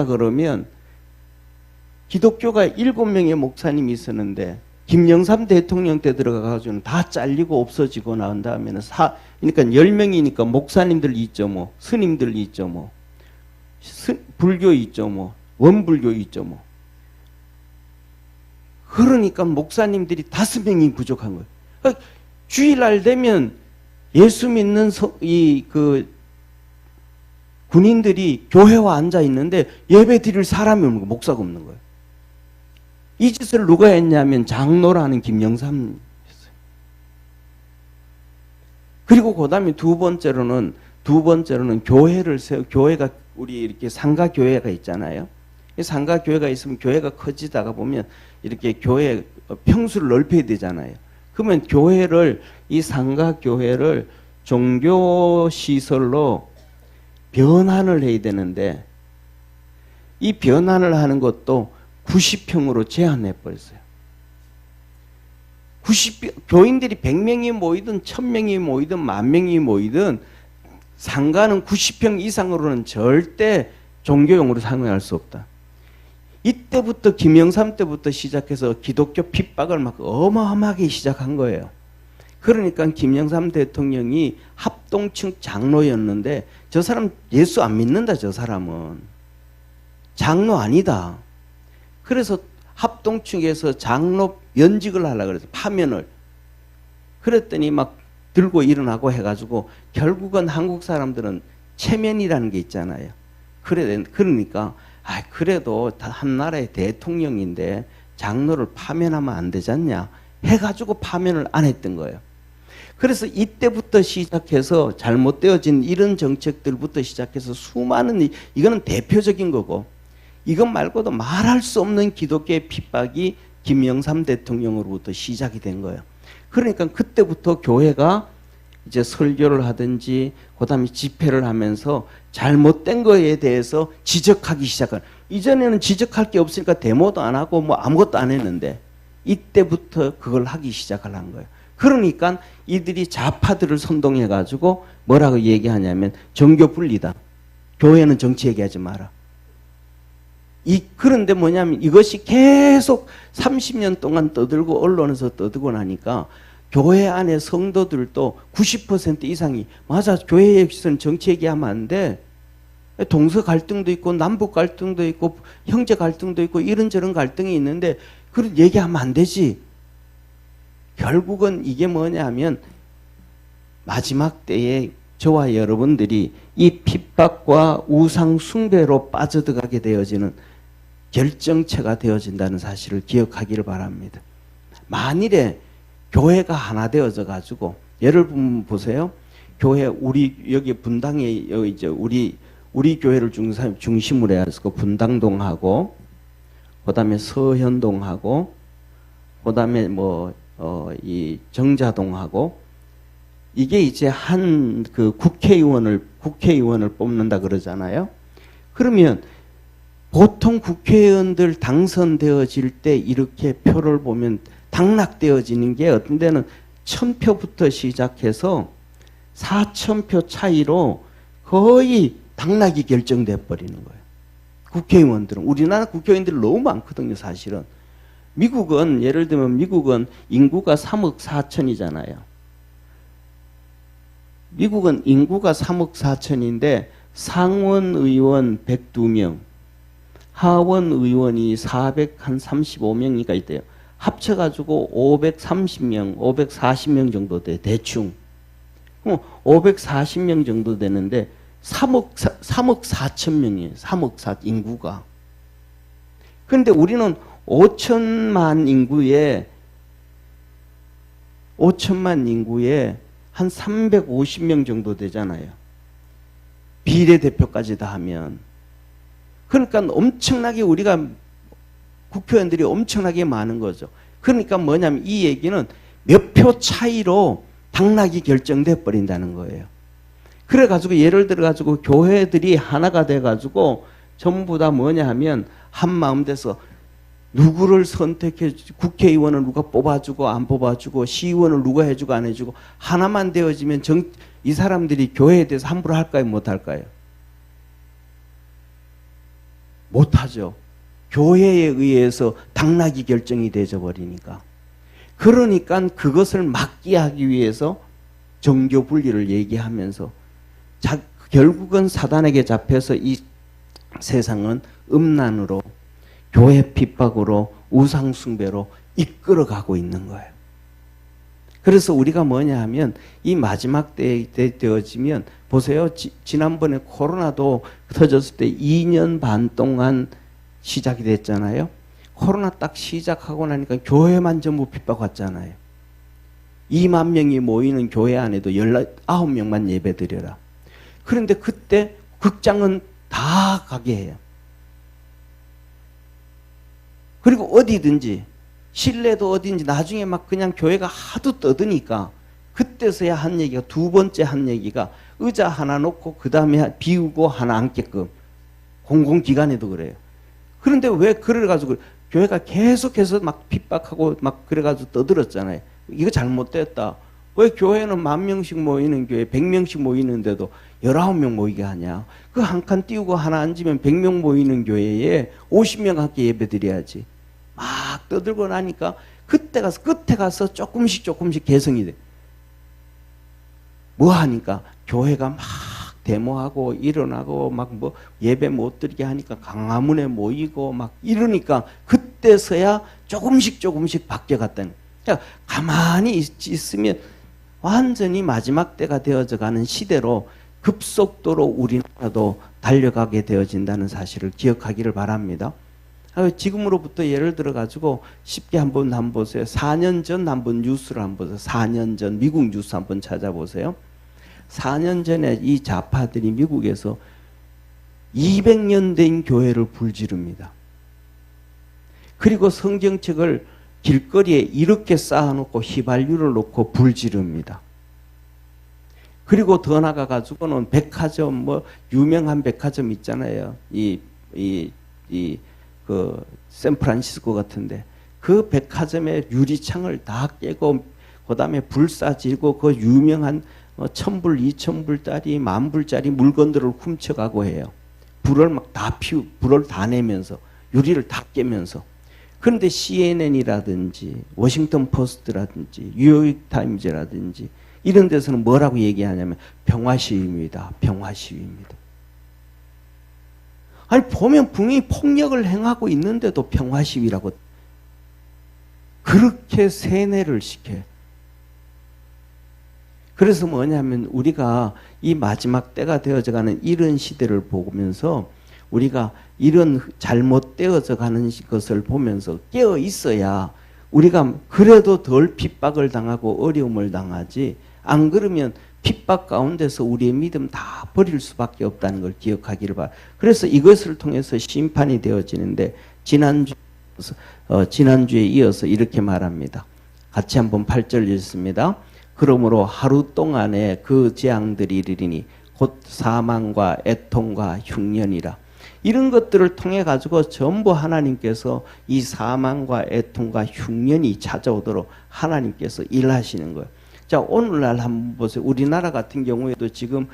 그러면 기독교가 7명의 목사님이 있었는데 김영삼 대통령 때 들어가가지고는 다 잘리고 없어지고 나온 다음에는 그러니까 10명이니까 목사님들 있죠, 뭐 스님들 있죠, 뭐 불교 있죠, 뭐 원불교 있죠, 뭐. 그러니까 목사님들이 5명이 부족한 거예요. 그러니까 주일날 되면 예수 믿는 군인들이 교회와 앉아 있는데 예배 드릴 사람이 없는 거예요. 목사가 없는 거예요. 이 짓을 누가 했냐면 장로라는 김영삼 했어요. 그리고 그 다음에 두 번째로는 교회가 우리 이렇게 상가 교회가 있잖아요. 상가 교회가 있으면 교회가 커지다가 보면 이렇게 교회 평수를 넓혀야 되잖아요. 그러면 이 상가 교회를 종교 시설로 변환을 해야 되는데 이 변환을 하는 것도 90평으로 제한해 버렸어요. 교인들이 100명이 모이든 1000명이 모이든 10,000명이 모이든 상가는 90평 이상으로는 절대 종교용으로 사용할 수 없다. 이때부터 김영삼 때부터 시작해서 기독교 핍박을 막 어마어마하게 시작한 거예요. 그러니까 김영삼 대통령이 합동층 장로였는데 저 사람 예수 안 믿는다. 저 사람은 장로 아니다. 그래서 합동층에서 장로 연직을 하려고 그래서 파면을 그랬더니 막 들고 일어나고 해가지고 결국은 한국 사람들은 체면이라는 게 있잖아요. 그러니까 그래도 한 나라의 대통령인데 장로를 파면하면 안 되지 않냐 해가지고 파면을 안 했던 거예요. 그래서 이때부터 시작해서 잘못되어진 이런 정책들부터 시작해서 수많은, 이거는 대표적인 거고, 이것 말고도 말할 수 없는 기독교의 핍박이 김영삼 대통령으로부터 시작이 된 거예요. 그러니까 그때부터 교회가 이제 설교를 하든지 그다음에 집회를 하면서 잘못된 거에 대해서 지적하기 시작한. 이전에는 지적할 게 없으니까 데모도 안 하고 뭐 아무것도 안 했는데 이때부터 그걸 하기 시작하는 거예요. 그러니까 이들이 좌파들을 선동해 가지고 뭐라고 얘기하냐면 정교 분리다. 교회는 정치 얘기하지 마라. 그런데 뭐냐면 이것이 계속 30년 동안 떠들고 언론에서 떠들고 나니까 교회 안에 성도들도 90% 이상이 맞아, 교회에서는 정치 얘기하면 안 돼. 동서 갈등도 있고 남북 갈등도 있고 형제 갈등도 있고 이런저런 갈등이 있는데 그런 얘기하면 안 되지. 결국은 이게 뭐냐면 마지막 때에 저와 여러분들이 이 핍박과 우상 숭배로 빠져들어가게 되어지는 결정체가 되어진다는 사실을 기억하기를 바랍니다. 만일에 교회가 하나 되어져 가지고 예를 들면 보세요. 교회 우리 여기 분당에 여기 이제 우리 교회를 중심으로 해서 분당동하고 그다음에 서현동하고 그다음에 이 정자동하고 이게 이제 한 그 국회의원을 뽑는다 그러잖아요. 그러면 보통 국회의원들 당선되어질 때 이렇게 표를 보면 당락되어지는 게 어떤 데는 1000표부터 시작해서 4000표 차이로 거의 당락이 결정돼 버리는 거예요. 국회의원들은. 우리나라 국회의원들이 너무 많거든요, 사실은. 미국은 예를 들면 미국은 인구가 3억 4천이잖아요. 미국은 인구가 3억 4천인데 상원 의원 102명, 하원 의원이 435명이가 있대요. 합쳐가지고 530명, 540명 정도 돼, 대충. 540명 정도 되는데 3억 4천 명이에요. 3억 4 인구가. 그런데 우리는 5천만 인구에 한 350명 정도 되잖아요. 비례대표까지 다 하면. 그러니까 엄청나게 우리가 국회의원들이 엄청나게 많은 거죠. 그러니까 뭐냐면 이 얘기는 몇 표 차이로 당락이 결정돼 버린다는 거예요. 그래가지고 예를 들어가지고 교회들이 하나가 돼가지고 전부 다 뭐냐 하면 한 마음 돼서 누구를 선택해, 국회의원을 누가 뽑아주고 안 뽑아주고 시의원을 누가 해주고 안 해주고 하나만 되어지면 이 사람들이 교회에 대해서 함부로 할까요? 못할까요? 못하죠. 교회에 의해서 당락이 결정이 되어 버리니까. 그러니까 그것을 막기 하기 위해서 정교 분리를 얘기하면서 결국은 사단에게 잡혀서 이 세상은 음란으로 교회 핍박으로 우상 숭배로 이끌어가고 있는 거예요. 그래서 우리가 뭐냐 하면 이 마지막 때에 되어지면 보세요. 지난번에 코로나도 터졌을 때 2년 반 동안 시작이 됐잖아요. 코로나 딱 시작하고 나니까 교회만 전부 핍박 왔잖아요. 2만 명이 모이는 교회 안에도 19명만 예배 드려라. 그런데 그때 극장은 다 가게 해요. 그리고 어디든지 실내도 어딘지 나중에 막 그냥 교회가 하도 떠드니까 그때서야 한 얘기가 두 번째 한 얘기가 의자 하나 놓고 그 다음에 비우고 하나 앉게끔 공공기관에도 그래요. 그런데 왜 그래가지고 교회가 계속해서 막 핍박하고 막 그래가지고 떠들었잖아요. 이거 잘못됐다. 왜 교회는 10,000명씩 모이는 교회 100명씩 모이는데도 19명 모이게 하냐. 그 한 칸 띄우고 하나 앉으면 100명 모이는 교회에 50명 함께 예배 드려야지. 막 떠들고 나니까 그때 가서 끝에 가서 조금씩 개성이 돼. 뭐 하니까 교회가 막 데모하고 일어나고 막 뭐 예배 못 드리게 하니까 강화문에 모이고 막 이러니까 그때서야 조금씩 바뀌어갔다는. 그러니까 가만히 있으면 완전히 마지막 때가 되어져 가는 시대로 급속도로 우리나라도 달려가게 되어진다는 사실을 기억하기를 바랍니다. 지금으로부터 예를 들어 가지고 쉽게 한번 보세요. 4년 전 한번 뉴스를 한번 보세요. 4년 전 미국 뉴스 한번 찾아보세요. 4년 전에 이 좌파들이 미국에서 200년 된 교회를 불지릅니다. 그리고 성경책을 길거리에 이렇게 쌓아놓고 휘발유를 놓고 불지릅니다. 그리고 더 나가 가지고는 백화점, 뭐 유명한 백화점 있잖아요. 그 샌프란시스코 같은데 그 백화점의 유리창을 다 깨고 그다음에 불사지고 그 유명한 1,000불, 2,000불짜리, 10,000불짜리 물건들을 훔쳐가고 해요. 불을 불을 다 내면서 유리를 다 깨면서. 그런데 CNN이라든지 워싱턴 포스트라든지 뉴욕 타임즈라든지 이런 데서는 뭐라고 얘기하냐면 평화 시위입니다. 평화 시위입니다. 아니 보면 분명히 폭력을 행하고 있는데도 평화 시위라고 그렇게 세뇌를 시켜요. 그래서 뭐냐면 우리가 이 마지막 때가 되어져가는 이런 시대를 보면서 우리가 이런 잘못되어져 가는 것을 보면서 깨어 있어야 우리가 그래도 덜 핍박을 당하고 어려움을 당하지, 안 그러면 핍박 가운데서 우리의 믿음 다 버릴 수밖에 없다는 걸 기억하기를 바랍니다. 그래서 이것을 통해서 심판이 되어지는데 지난주에 이어서 이렇게 말합니다. 같이 한번 8절 읽습니다. 그러므로 하루 동안에 그 재앙들이 이르리니 곧 사망과 애통과 흉년이라. 이런 것들을 통해 가지고 전부 하나님께서 이 사망과 애통과 흉년이 찾아오도록 하나님께서 일하시는 거예요. 자, 오늘날 한번 보세요. 우리나라 같은 경우에도 지금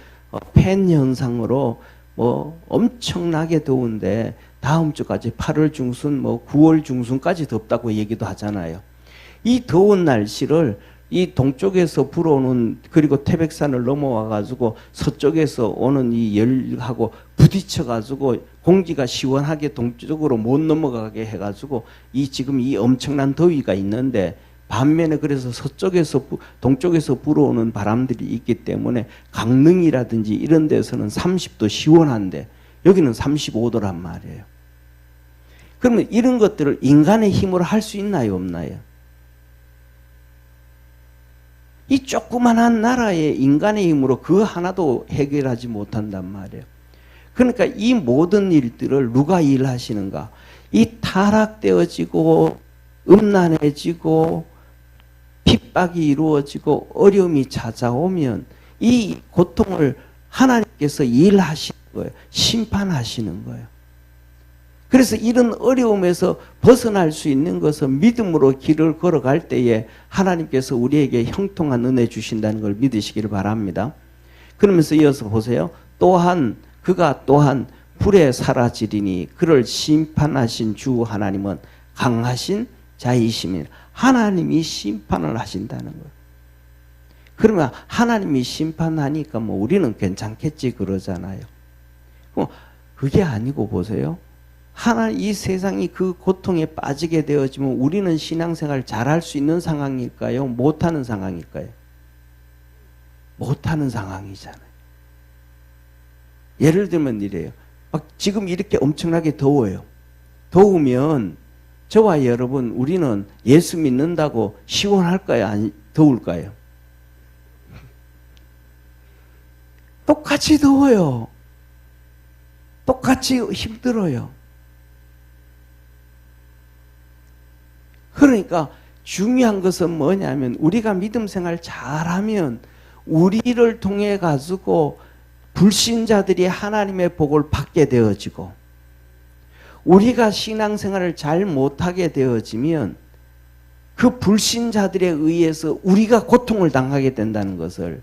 팬 현상으로 뭐 엄청나게 더운데 다음 주까지 8월 중순, 뭐 9월 중순까지 덥다고 얘기도 하잖아요. 이 더운 날씨를 이 동쪽에서 불어오는, 그리고 태백산을 넘어와 가지고 서쪽에서 오는 이 열하고 부딪혀 가지고 공기가 시원하게 동쪽으로 못 넘어가게 해 가지고 이 지금 이 엄청난 더위가 있는데, 반면에 그래서 서쪽에서 동쪽에서 불어오는 바람들이 있기 때문에 강릉이라든지 이런 데서는 30도 시원한데 여기는 35도란 말이에요. 그러면 이런 것들을 인간의 힘으로 할 수 있나요, 없나요? 이 조그만한 나라의 인간의 힘으로 그 하나도 해결하지 못한단 말이에요. 그러니까 이 모든 일들을 누가 일하시는가? 이 타락되어지고 음란해지고 핍박이 이루어지고 어려움이 찾아오면 이 고통을 하나님께서 일하시는 거예요. 심판하시는 거예요. 그래서 이런 어려움에서 벗어날 수 있는 것은 믿음으로 길을 걸어갈 때에 하나님께서 우리에게 형통한 은혜 주신다는 걸 믿으시기를 바랍니다. 그러면서 이어서 보세요. 또한 그가 또한 불에 사라지리니 그를 심판하신 주 하나님은 강하신 자이심이라. 하나님이 심판을 하신다는 거예요. 그러면 하나님이 심판하니까 뭐 우리는 괜찮겠지 그러잖아요. 그게 아니고 보세요. 이 세상이 그 고통에 빠지게 되어지면 우리는 신앙생활 잘할 수 있는 상황일까요? 못하는 상황일까요? 못하는 상황이잖아요. 예를 들면 이래요. 막 지금 이렇게 엄청나게 더워요. 더우면 저와 여러분, 우리는 예수 믿는다고 시원할까요? 아니, 더울까요? 똑같이 더워요. 똑같이 힘들어요. 그러니까 중요한 것은 뭐냐면 우리가 믿음 생활 잘하면 우리를 통해 가지고 불신자들이 하나님의 복을 받게 되어지고, 우리가 신앙생활을 잘 못하게 되어지면 그 불신자들에 의해서 우리가 고통을 당하게 된다는 것을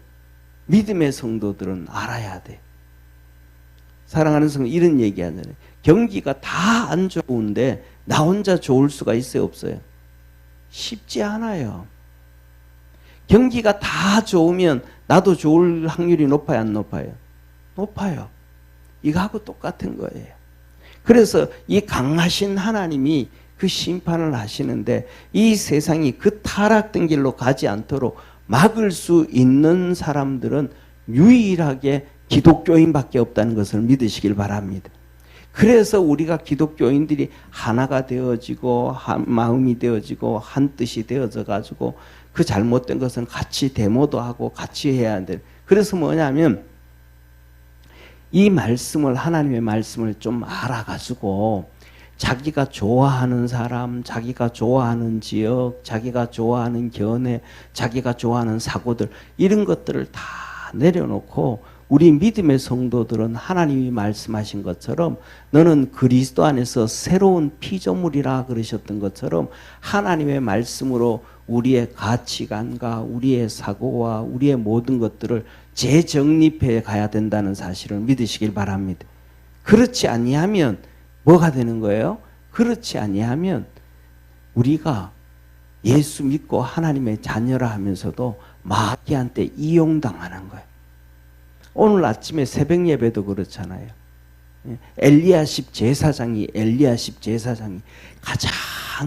믿음의 성도들은 알아야 돼. 사랑하는 성도, 이런 얘기 하잖아요. 경기가 다 안 좋은데 나 혼자 좋을 수가 있어요, 없어요? 쉽지 않아요. 경기가 다 좋으면 나도 좋을 확률이 높아요, 안 높아요? 높아요. 이거하고 똑같은 거예요. 그래서 이 강하신 하나님이 그 심판을 하시는데, 이 세상이 그 타락된 길로 가지 않도록 막을 수 있는 사람들은 유일하게 기독교인밖에 없다는 것을 믿으시길 바랍니다. 그래서 우리가 기독교인들이 하나가 되어지고 한 마음이 되어지고 한 뜻이 되어져 가지고 그 잘못된 것은 같이 데모도 하고 같이 해야 돼. 그래서 뭐냐면 이 말씀을, 하나님의 말씀을 좀 알아가지고 자기가 좋아하는 사람, 자기가 좋아하는 지역, 자기가 좋아하는 견해, 자기가 좋아하는 사고들, 이런 것들을 다 내려놓고 우리 믿음의 성도들은 하나님이 말씀하신 것처럼 너는 그리스도 안에서 새로운 피조물이라 그러셨던 것처럼 하나님의 말씀으로 우리의 가치관과 우리의 사고와 우리의 모든 것들을 재정립해 가야 된다는 사실을 믿으시길 바랍니다. 그렇지 아니하면 뭐가 되는 거예요? 그렇지 아니하면 우리가 예수 믿고 하나님의 자녀라 하면서도 마귀한테 이용당하는 거예요. 오늘 아침에 새벽 예배도 그렇잖아요. 엘리야십 제사장이 가장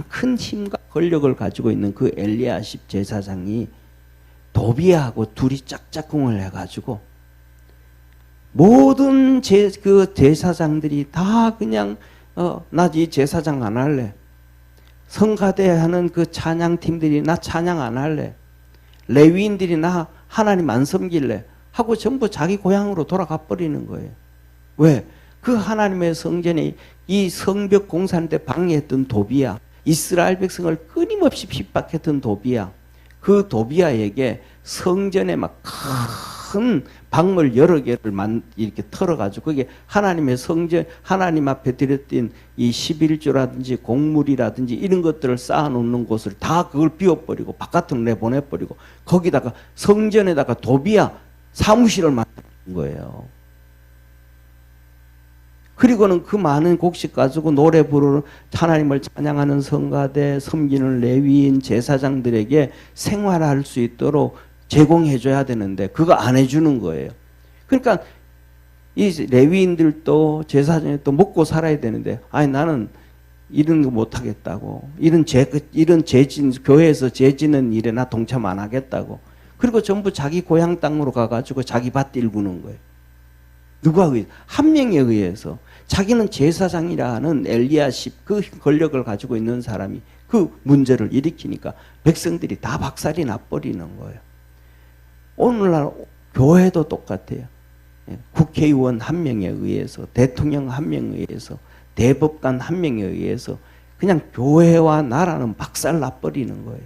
큰 힘과 권력을 가지고 있는 그 엘리야십 제사장이 도비야하고 둘이 짝짝꿍을 해가지고 모든 그 제사장들이 다 그냥 나 이 제사장 안 할래. 성가대 하는 그 찬양팀들이 나 찬양 안 할래. 레위인들이 나 하나님 안 섬길래 하고 전부 자기 고향으로 돌아가 버리는 거예요. 왜? 그 하나님의 성전에 이 성벽 공사하는데 방해했던 도비야, 이스라엘 백성을 끊임없이 핍박했던 도비야, 그 도비야에게 성전에 막 큰 방물 여러 개를 이렇게 털어가지고 그게 하나님의 성전, 하나님 앞에 드렸던 이 11조라든지 곡물이라든지 이런 것들을 쌓아놓는 곳을 다 그걸 비워버리고 바깥으로 내보내버리고 거기다가 성전에다가 도비야 사무실을 만든 거예요. 그리고는 그 많은 곡식 가지고 노래 부르는 하나님을 찬양하는 성가대, 섬기는 레위인, 제사장들에게 생활할 수 있도록 제공해줘야 되는데 그거 안 해주는 거예요. 그러니까 이 레위인들도 제사장도 먹고 살아야 되는데 아니 나는 이런 거 못하겠다고, 이런 재진, 교회에서 재지는 일에 나 동참 안 하겠다고, 그리고 전부 자기 고향 땅으로 가가지고 자기 밭 일구는 거예요. 누가 한 명에 의해서 자기는 제사장이라는 엘리야십 그 권력을 가지고 있는 사람이 그 문제를 일으키니까 백성들이 다 박살이 나버리는 거예요. 오늘날 교회도 똑같아요. 국회의원 한 명에 의해서, 대통령 한 명에 의해서, 대법관 한 명에 의해서 그냥 교회와 나라는 박살 나버리는 거예요.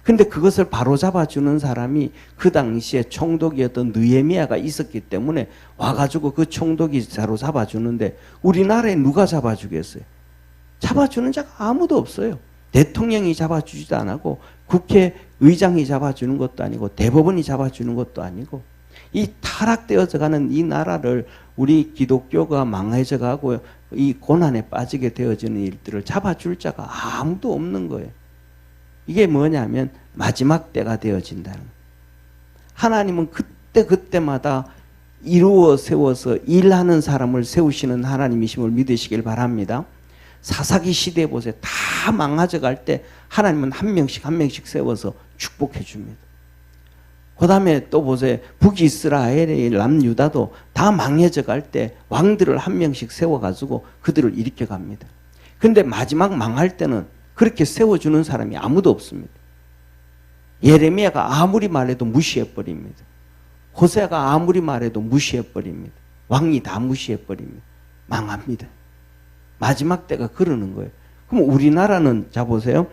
근데 그것을 바로잡아주는 사람이 그 당시에 총독이었던 느헤미야가 있었기 때문에 와가지고 그 총독이 바로잡아주는데 우리나라에 누가 잡아주겠어요? 잡아주는 자가 아무도 없어요. 대통령이 잡아주지도 않고 국회의장이 잡아주는 것도 아니고 대법원이 잡아주는 것도 아니고 이 타락되어져 가는 이 나라를 우리 기독교가 망해져 가고 이 고난에 빠지게 되어지는 일들을 잡아줄 자가 아무도 없는 거예요. 이게 뭐냐면 마지막 때가 되어진다는 거예요. 하나님은 그때마다 이루어 세워서 일하는 사람을 세우시는 하나님이심을 믿으시길 바랍니다. 사사기 시대에 보세요. 다 망가져 갈 때 하나님은 한 명씩 세워서 축복해 줍니다. 그 다음에 또 보세요. 북이스라엘의 남유다도 다 망해져 갈 때 왕들을 한 명씩 세워가지고 그들을 일으켜 갑니다. 그런데 마지막 망할 때는 그렇게 세워주는 사람이 아무도 없습니다. 예레미야가 아무리 말해도 무시해버립니다. 호세아가 아무리 말해도 무시해버립니다. 왕이 다 무시해버립니다. 망합니다. 마지막 때가 그러는 거예요. 그럼 우리나라는 자 보세요.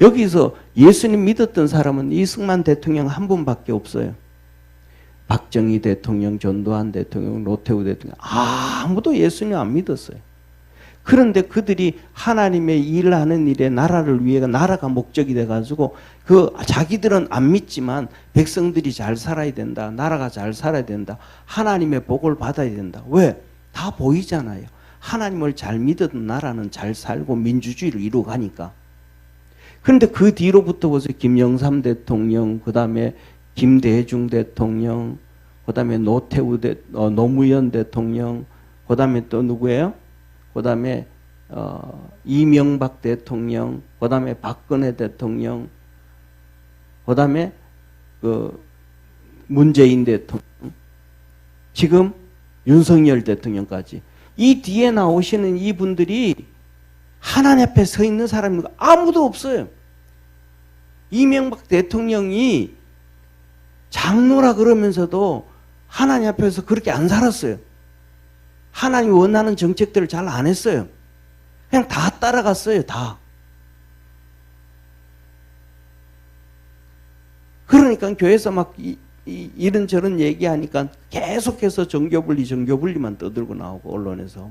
여기서 예수님 믿었던 사람은 이승만 대통령 한 분밖에 없어요. 박정희 대통령, 전두환 대통령, 노태우 대통령 아무도 예수님 안 믿었어요. 그런데 그들이 하나님의 일하는 일에 나라를 위해 나라가 목적이 돼가지고 자기들은 안 믿지만 백성들이 잘 살아야 된다. 나라가 잘 살아야 된다. 하나님의 복을 받아야 된다. 왜? 다 보이잖아요. 하나님을 잘 믿었던 나라는 잘 살고 민주주의를 이루어가니까. 그런데 그 뒤로부터 보세요. 김영삼 대통령, 그 다음에 김대중 대통령, 그 다음에 노무현 대통령, 그 다음에 또 누구예요? 그 다음에 이명박 대통령, 그 다음에 박근혜 대통령, 그 다음에 문재인 대통령. 지금 윤석열 대통령까지. 이 뒤에 나오시는 이분들이 하나님 앞에 서 있는 사람이 아무도 없어요. 이명박 대통령이 장로라 그러면서도 하나님 앞에서 그렇게 안 살았어요. 하나님이 원하는 정책들을 잘 안 했어요. 그냥 다 따라갔어요. 다. 그러니까 교회에서 막 이런저런 얘기하니까 계속해서 정교분리만 떠들고 나오고 언론에서.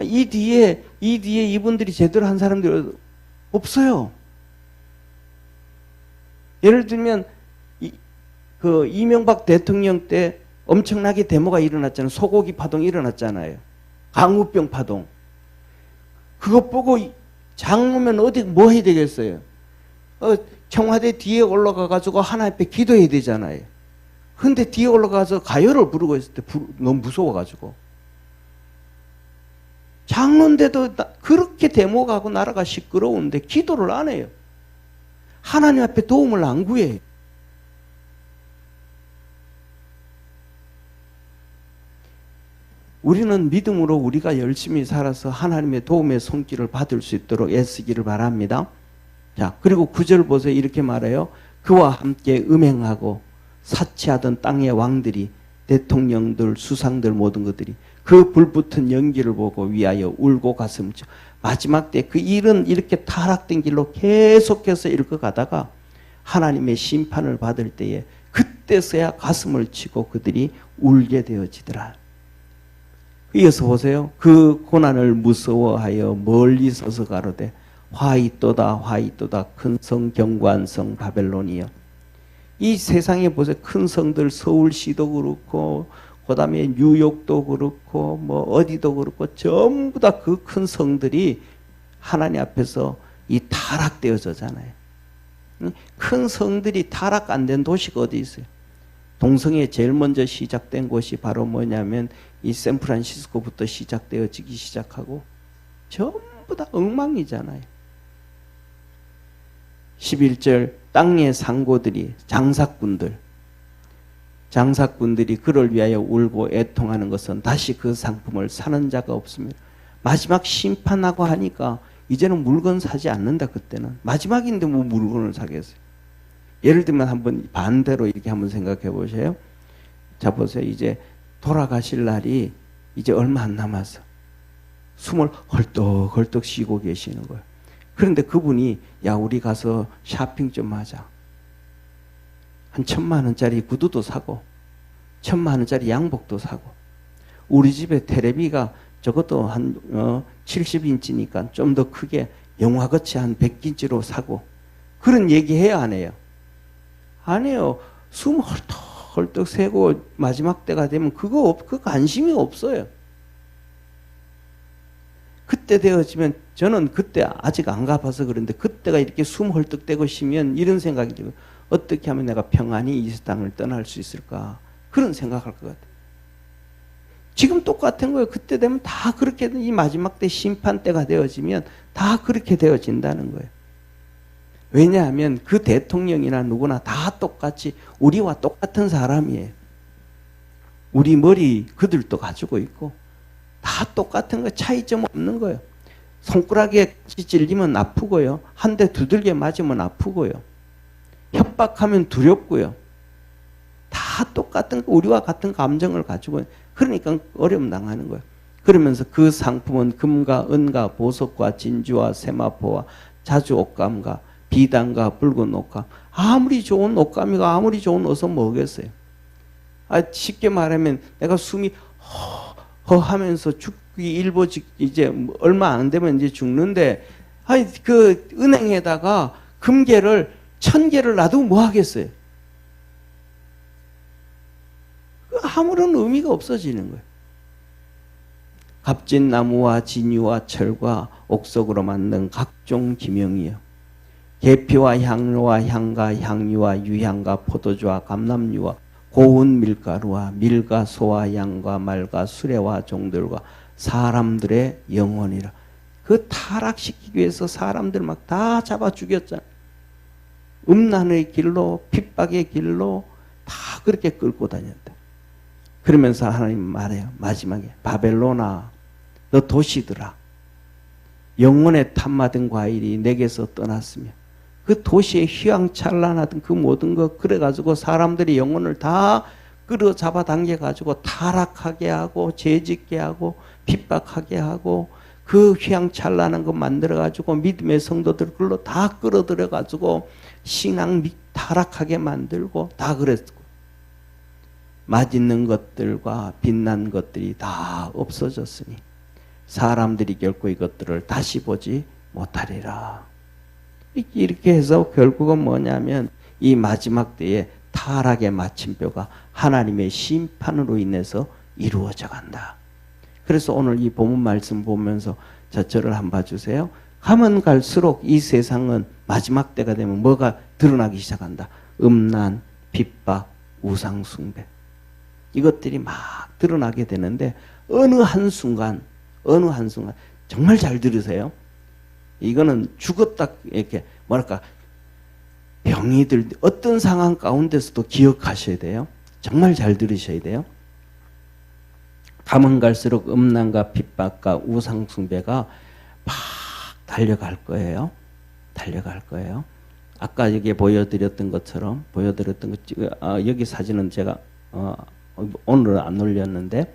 이 뒤에 이분들이 제대로 한 사람들이 없어요. 예를 들면 그 이명박 대통령 때 엄청나게 데모가 일어났잖아요. 소고기 파동이 일어났잖아요. 광우병 파동. 그거 보고 장로면 어디 뭐 해야 되겠어요? 청와대 뒤에 올라가가지고 하나님 앞에 기도해야 되잖아요. 근데 뒤에 올라가서 가요를 부르고 있을 때 너무 무서워가지고. 장로인데도 그렇게 데모가고 나라가 시끄러운데 기도를 안 해요. 하나님 앞에 도움을 안 구해요. 우리는 믿음으로 우리가 열심히 살아서 하나님의 도움의 손길을 받을 수 있도록 애쓰기를 바랍니다. 자, 그리고 9절 보세요. 이렇게 말해요. 그와 함께 음행하고 사치하던 땅의 왕들이, 대통령들, 수상들 모든 것들이 그 불붙은 연기를 보고 위하여 울고 가슴 쳐. 마지막 때 그 일은 이렇게 타락된 길로 계속해서 이렇게 가다가 하나님의 심판을 받을 때에 그때서야 가슴을 치고 그들이 울게 되어지더라. 이어서 보세요. 그 고난을 무서워하여 멀리 서서 가로되 화이또다 화이또다 큰 성 견고한 성 바벨론이여. 이 세상에 보세요. 큰 성들 서울시도 그렇고 그 다음에 뉴욕도 그렇고 뭐 어디도 그렇고 전부 다 그 큰 성들이 하나님 앞에서 이 타락되어졌잖아요. 큰 성들이 타락 안 된 도시가 어디 있어요? 동성애 제일 먼저 시작된 곳이 바로 뭐냐면 이 샌프란시스코부터 시작되어지기 시작하고 전부 다 엉망이잖아요. 11절 땅의 상고들이 장사꾼들이 그를 위하여 울고 애통하는 것은 다시 그 상품을 사는 자가 없습니다. 마지막 심판하고 하니까 이제는 물건 사지 않는다. 그때는 마지막인데 뭐 물건을 사겠어요. 예를 들면 한번 반대로 이렇게 한번 생각해 보세요. 자 보세요. 이제 돌아가실 날이 이제 얼마 안 남았어. 숨을 헐떡헐떡 쉬고 계시는 거예요. 그런데 그분이 야 우리 가서 쇼핑 좀 하자. 한 1,000만 원짜리 구두도 사고 1,000만 원짜리 양복도 사고 우리 집에 테레비가 적어도 한 70인치니까 좀 더 크게 영화같이 한 100인치로 사고 그런 얘기 해야 안 해요? 안 해요. 숨 헐떡헐떡 새고 마지막 때가 되면 그 관심이 없어요. 그때 되어지면 저는 그때 아직 안 가봐서 그런데 그때가 이렇게 숨 헐떡대고 쉬면 이런 생각이 들어요. 어떻게 하면 내가 평안히 이 세상을 떠날 수 있을까? 그런 생각할 것 같아요. 지금 똑같은 거예요. 그때 되면 다 그렇게 이 마지막 때 심판 때가 되어지면 다 그렇게 되어진다는 거예요. 왜냐하면 그 대통령이나 누구나 다 똑같이 우리와 똑같은 사람이에요. 우리 머리 그들도 가지고 있고 다 똑같은 거 차이점 없는 거예요. 손가락에 찔리면 아프고요. 한 대 두들겨 맞으면 아프고요. 협박하면 두렵고요. 다 똑같은 거 우리와 같은 감정을 가지고 그러니까 어려움 당하는 거예요. 그러면서 그 상품은 금과 은과 보석과 진주와 세마포와 자주 옷감과 비단과 붉은 옷감. 아무리 좋은 옷감이고 아무리 좋은 옷은 뭐겠어요? 쉽게 말하면 내가 숨이 허하면서 죽기 일보 이제 얼마 안 되면 이제 죽는데 그 은행에다가 금괴를 1,000개를 놔두고 뭐 하겠어요? 아무런 의미가 없어지는 거예요. 값진 나무와 진유와 철과 옥석으로 만든 각종 기명이요. 계피와 향로와 향과 향유와 유향과 포도주와 감람유와 고운 밀가루와 밀과 소와 양과 말과 수레와 종들과 사람들의 영혼이라. 그 타락시키기 위해서 사람들 막 다 잡아 죽였잖아요. 음란의 길로 핍박의 길로 다 그렇게 끌고 다녔대. 그러면서 하나님 말해요. 마지막에 바벨론아 너 도시들아 영혼에 탐마던 과일이 내게서 떠났으며 그 도시에 휘황찬란하던 그 모든 것 그래가지고 사람들이 영혼을 다 끌어 잡아 당겨가지고 타락하게 하고 죄짓게 하고 핍박하게 하고 그 휘황찬란한 거 만들어가지고 믿음의 성도들 글로 다 끌어들여가지고 신앙 타락하게 만들고 다 그랬고 맛있는 것들과 빛난 것들이 다 없어졌으니 사람들이 결코 이것들을 다시 보지 못하리라. 이렇게 해서 결국은 뭐냐면 이 마지막 때에 타락의 마침표가 하나님의 심판으로 인해서 이루어져 간다. 그래서 오늘 이 본문 말씀 보면서 저를 한번 봐주세요. 가면 갈수록 이 세상은 마지막 때가 되면 뭐가 드러나기 시작한다. 음란, 핍박, 우상숭배 이것들이 막 드러나게 되는데 어느 한순간 정말 잘 들으세요. 이거는 죽었다 이렇게 뭐랄까 병이 들 어떤 상황 가운데서도 기억하셔야 돼요. 정말 잘 들으셔야 돼요. 가면 갈수록 음란과 핍박과 우상숭배가 막 달려갈 거예요. 달려갈 거예요. 아까 여기 보여드렸던 것처럼 여기 사진은 제가 오늘은 안 올렸는데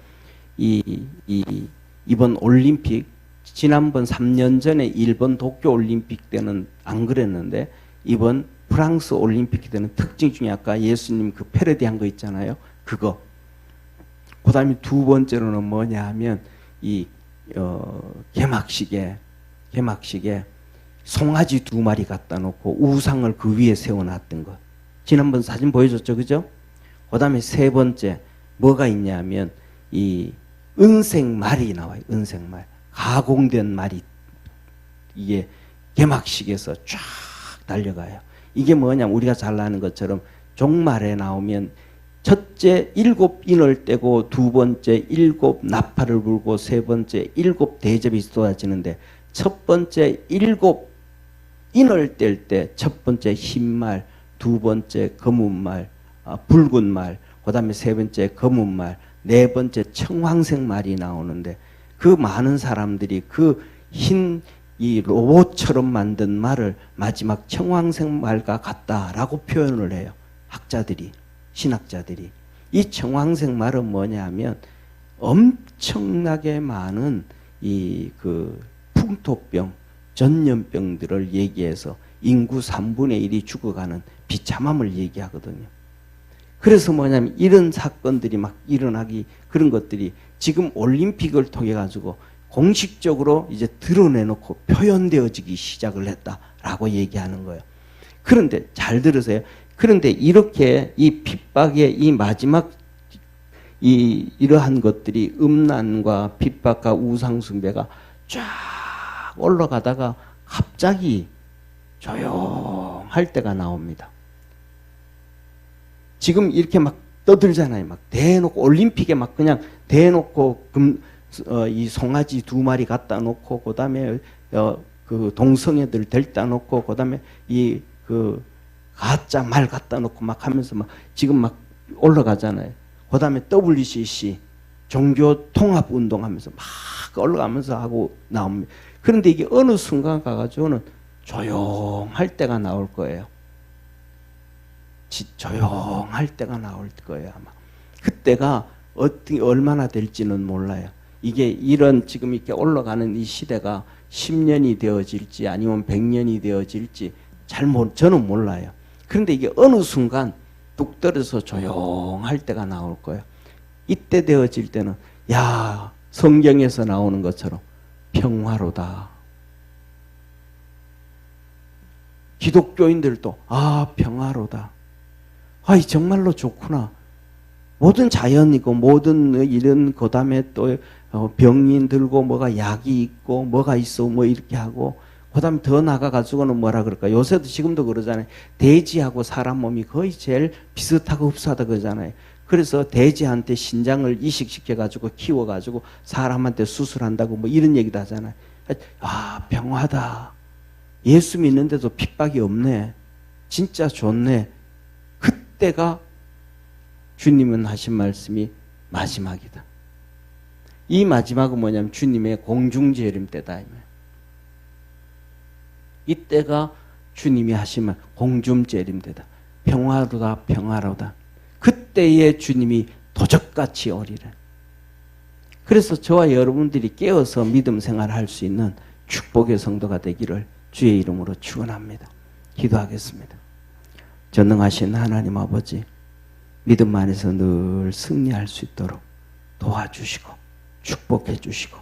이번 올림픽 지난번 3년 전에 일본 도쿄 올림픽 때는 안 그랬는데 이번 프랑스 올림픽 때는 특징 중에 아까 예수님 그 패러디한 거 있잖아요. 그거. 그 다음에 두 번째로는 뭐냐 하면 이 개막식에 송아지 2마리 갖다 놓고 우상을 그 위에 세워놨던 것. 지난번 사진 보여줬죠, 그죠? 그 다음에 세 번째 뭐가 있냐면 이 은색 말이 나와요. 은색 말. 가공된 말이 이게 개막식에서 쫙 달려가요. 이게 뭐냐면 우리가 잘 아는 것처럼 종말에 나오면 첫째 7인을 떼고 두 번째 7 나팔을 불고 세 번째 7 대접이 쏟아지는데 첫 번째 7인을 뗄 때 첫 번째 흰 말, 두 번째 검은 말, 붉은 말, 그 다음에 세 번째 검은 말, 네 번째 청황색 말이 나오는데 그 많은 사람들이 그 흰 이 로봇처럼 만든 말을 마지막 청황색 말과 같다라고 표현을 해요. 학자들이, 신학자들이. 이 청황색 말은 뭐냐 하면 엄청나게 많은 이 그 풍토병, 전염병들을 얘기해서 인구 3분의 1이 죽어가는 비참함을 얘기하거든요. 그래서 뭐냐면 이런 사건들이 막 일어나기 그런 것들이 지금 올림픽을 통해 가지고 공식적으로 이제 드러내놓고 표현되어지기 시작을 했다라고 얘기하는 거예요. 그런데 잘 들으세요. 그런데 이렇게 이 핍박의 이 마지막 이러한 것들이 음란과 핍박과 우상숭배가 쫙 올라가다가 갑자기 조용할 때가 나옵니다. 지금 이렇게 막 떠들잖아요. 막 대놓고 올림픽에 막 그냥 대놓고 이 송아지 2마리 갖다 놓고 그다음에 그 동성애들 데려다 놓고 그다음에 이 그 가짜 말 갖다 놓고 막 하면서 막 지금 막 올라가잖아요. 그다음에 WCC 종교 통합 운동 하면서 막 올라가면서 하고 나옵니다. 그런데 이게 어느 순간 가가지고는 조용할 때가 나올 거예요. 조용할 때가 나올 거예요, 아마. 그때가 어떻게 얼마나 될지는 몰라요. 이게 이런 지금 이렇게 올라가는 이 시대가 10년이 되어질지 아니면 100년이 되어질지 저는 몰라요. 그런데 이게 어느 순간 뚝 떨어져서 조용할 때가 나올 거예요. 이때 되어질 때는 야, 성경에서 나오는 것처럼 평화로다. 기독교인들도 평화로다. 정말로 좋구나. 모든 자연이고 모든 이런 그다음에 또 병인 들고 뭐가 약이 있고 뭐가 있어 뭐 이렇게 하고 그다음에 더 나가가지고는 뭐라 그럴까. 요새도 지금도 그러잖아요. 돼지하고 사람 몸이 거의 제일 비슷하고 흡사하다 그러잖아요. 그래서 돼지한테 신장을 이식시켜가지고 키워가지고 사람한테 수술한다고 뭐 이런 얘기도 하잖아요. 평화다. 예수 믿는데도 핍박이 없네. 진짜 좋네. 그때가 주님은 하신 말씀이 마지막이다. 이 마지막은 뭐냐면 주님의 공중재림 때다. 이때가 주님이 하신 말 공중재림 때다. 평화로다 평화로다. 그때에 주님이 도적같이 오리라. 그래서 저와 여러분들이 깨어서 믿음 생활할 수 있는 축복의 성도가 되기를 주의 이름으로 축원합니다. 기도하겠습니다. 전능하신 하나님 아버지, 믿음 안에서 늘 승리할 수 있도록 도와주시고 축복해 주시고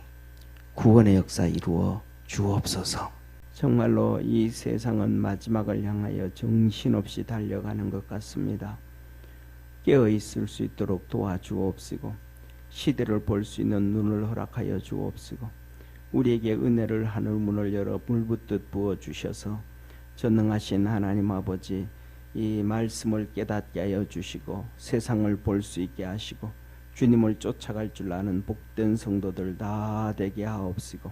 구원의 역사 이루어 주옵소서. 정말로 이 세상은 마지막을 향하여 정신없이 달려가는 것 같습니다. 깨어 있을 수 있도록 도와주옵시고 시대를 볼 수 있는 눈을 허락하여 주옵시고 우리에게 은혜를 하늘 문을 열어 물붓듯 부어주셔서 전능하신 하나님 아버지, 이 말씀을 깨닫게 하여 주시고 세상을 볼 수 있게 하시고 주님을 쫓아갈 줄 아는 복된 성도들 다 되게 하옵시고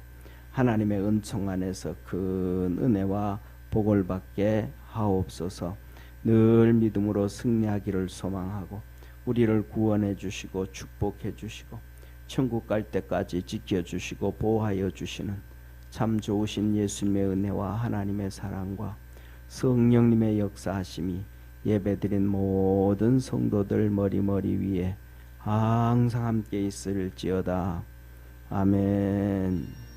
하나님의 은총 안에서 큰 은혜와 복을 받게 하옵소서. 늘 믿음으로 승리하기를 소망하고 우리를 구원해 주시고 축복해 주시고 천국 갈 때까지 지켜주시고 보호하여 주시는 참 좋으신 예수님의 은혜와 하나님의 사랑과 성령님의 역사하심이 예배드린 모든 성도들 머리 위에 항상 함께 있을지어다. 아멘.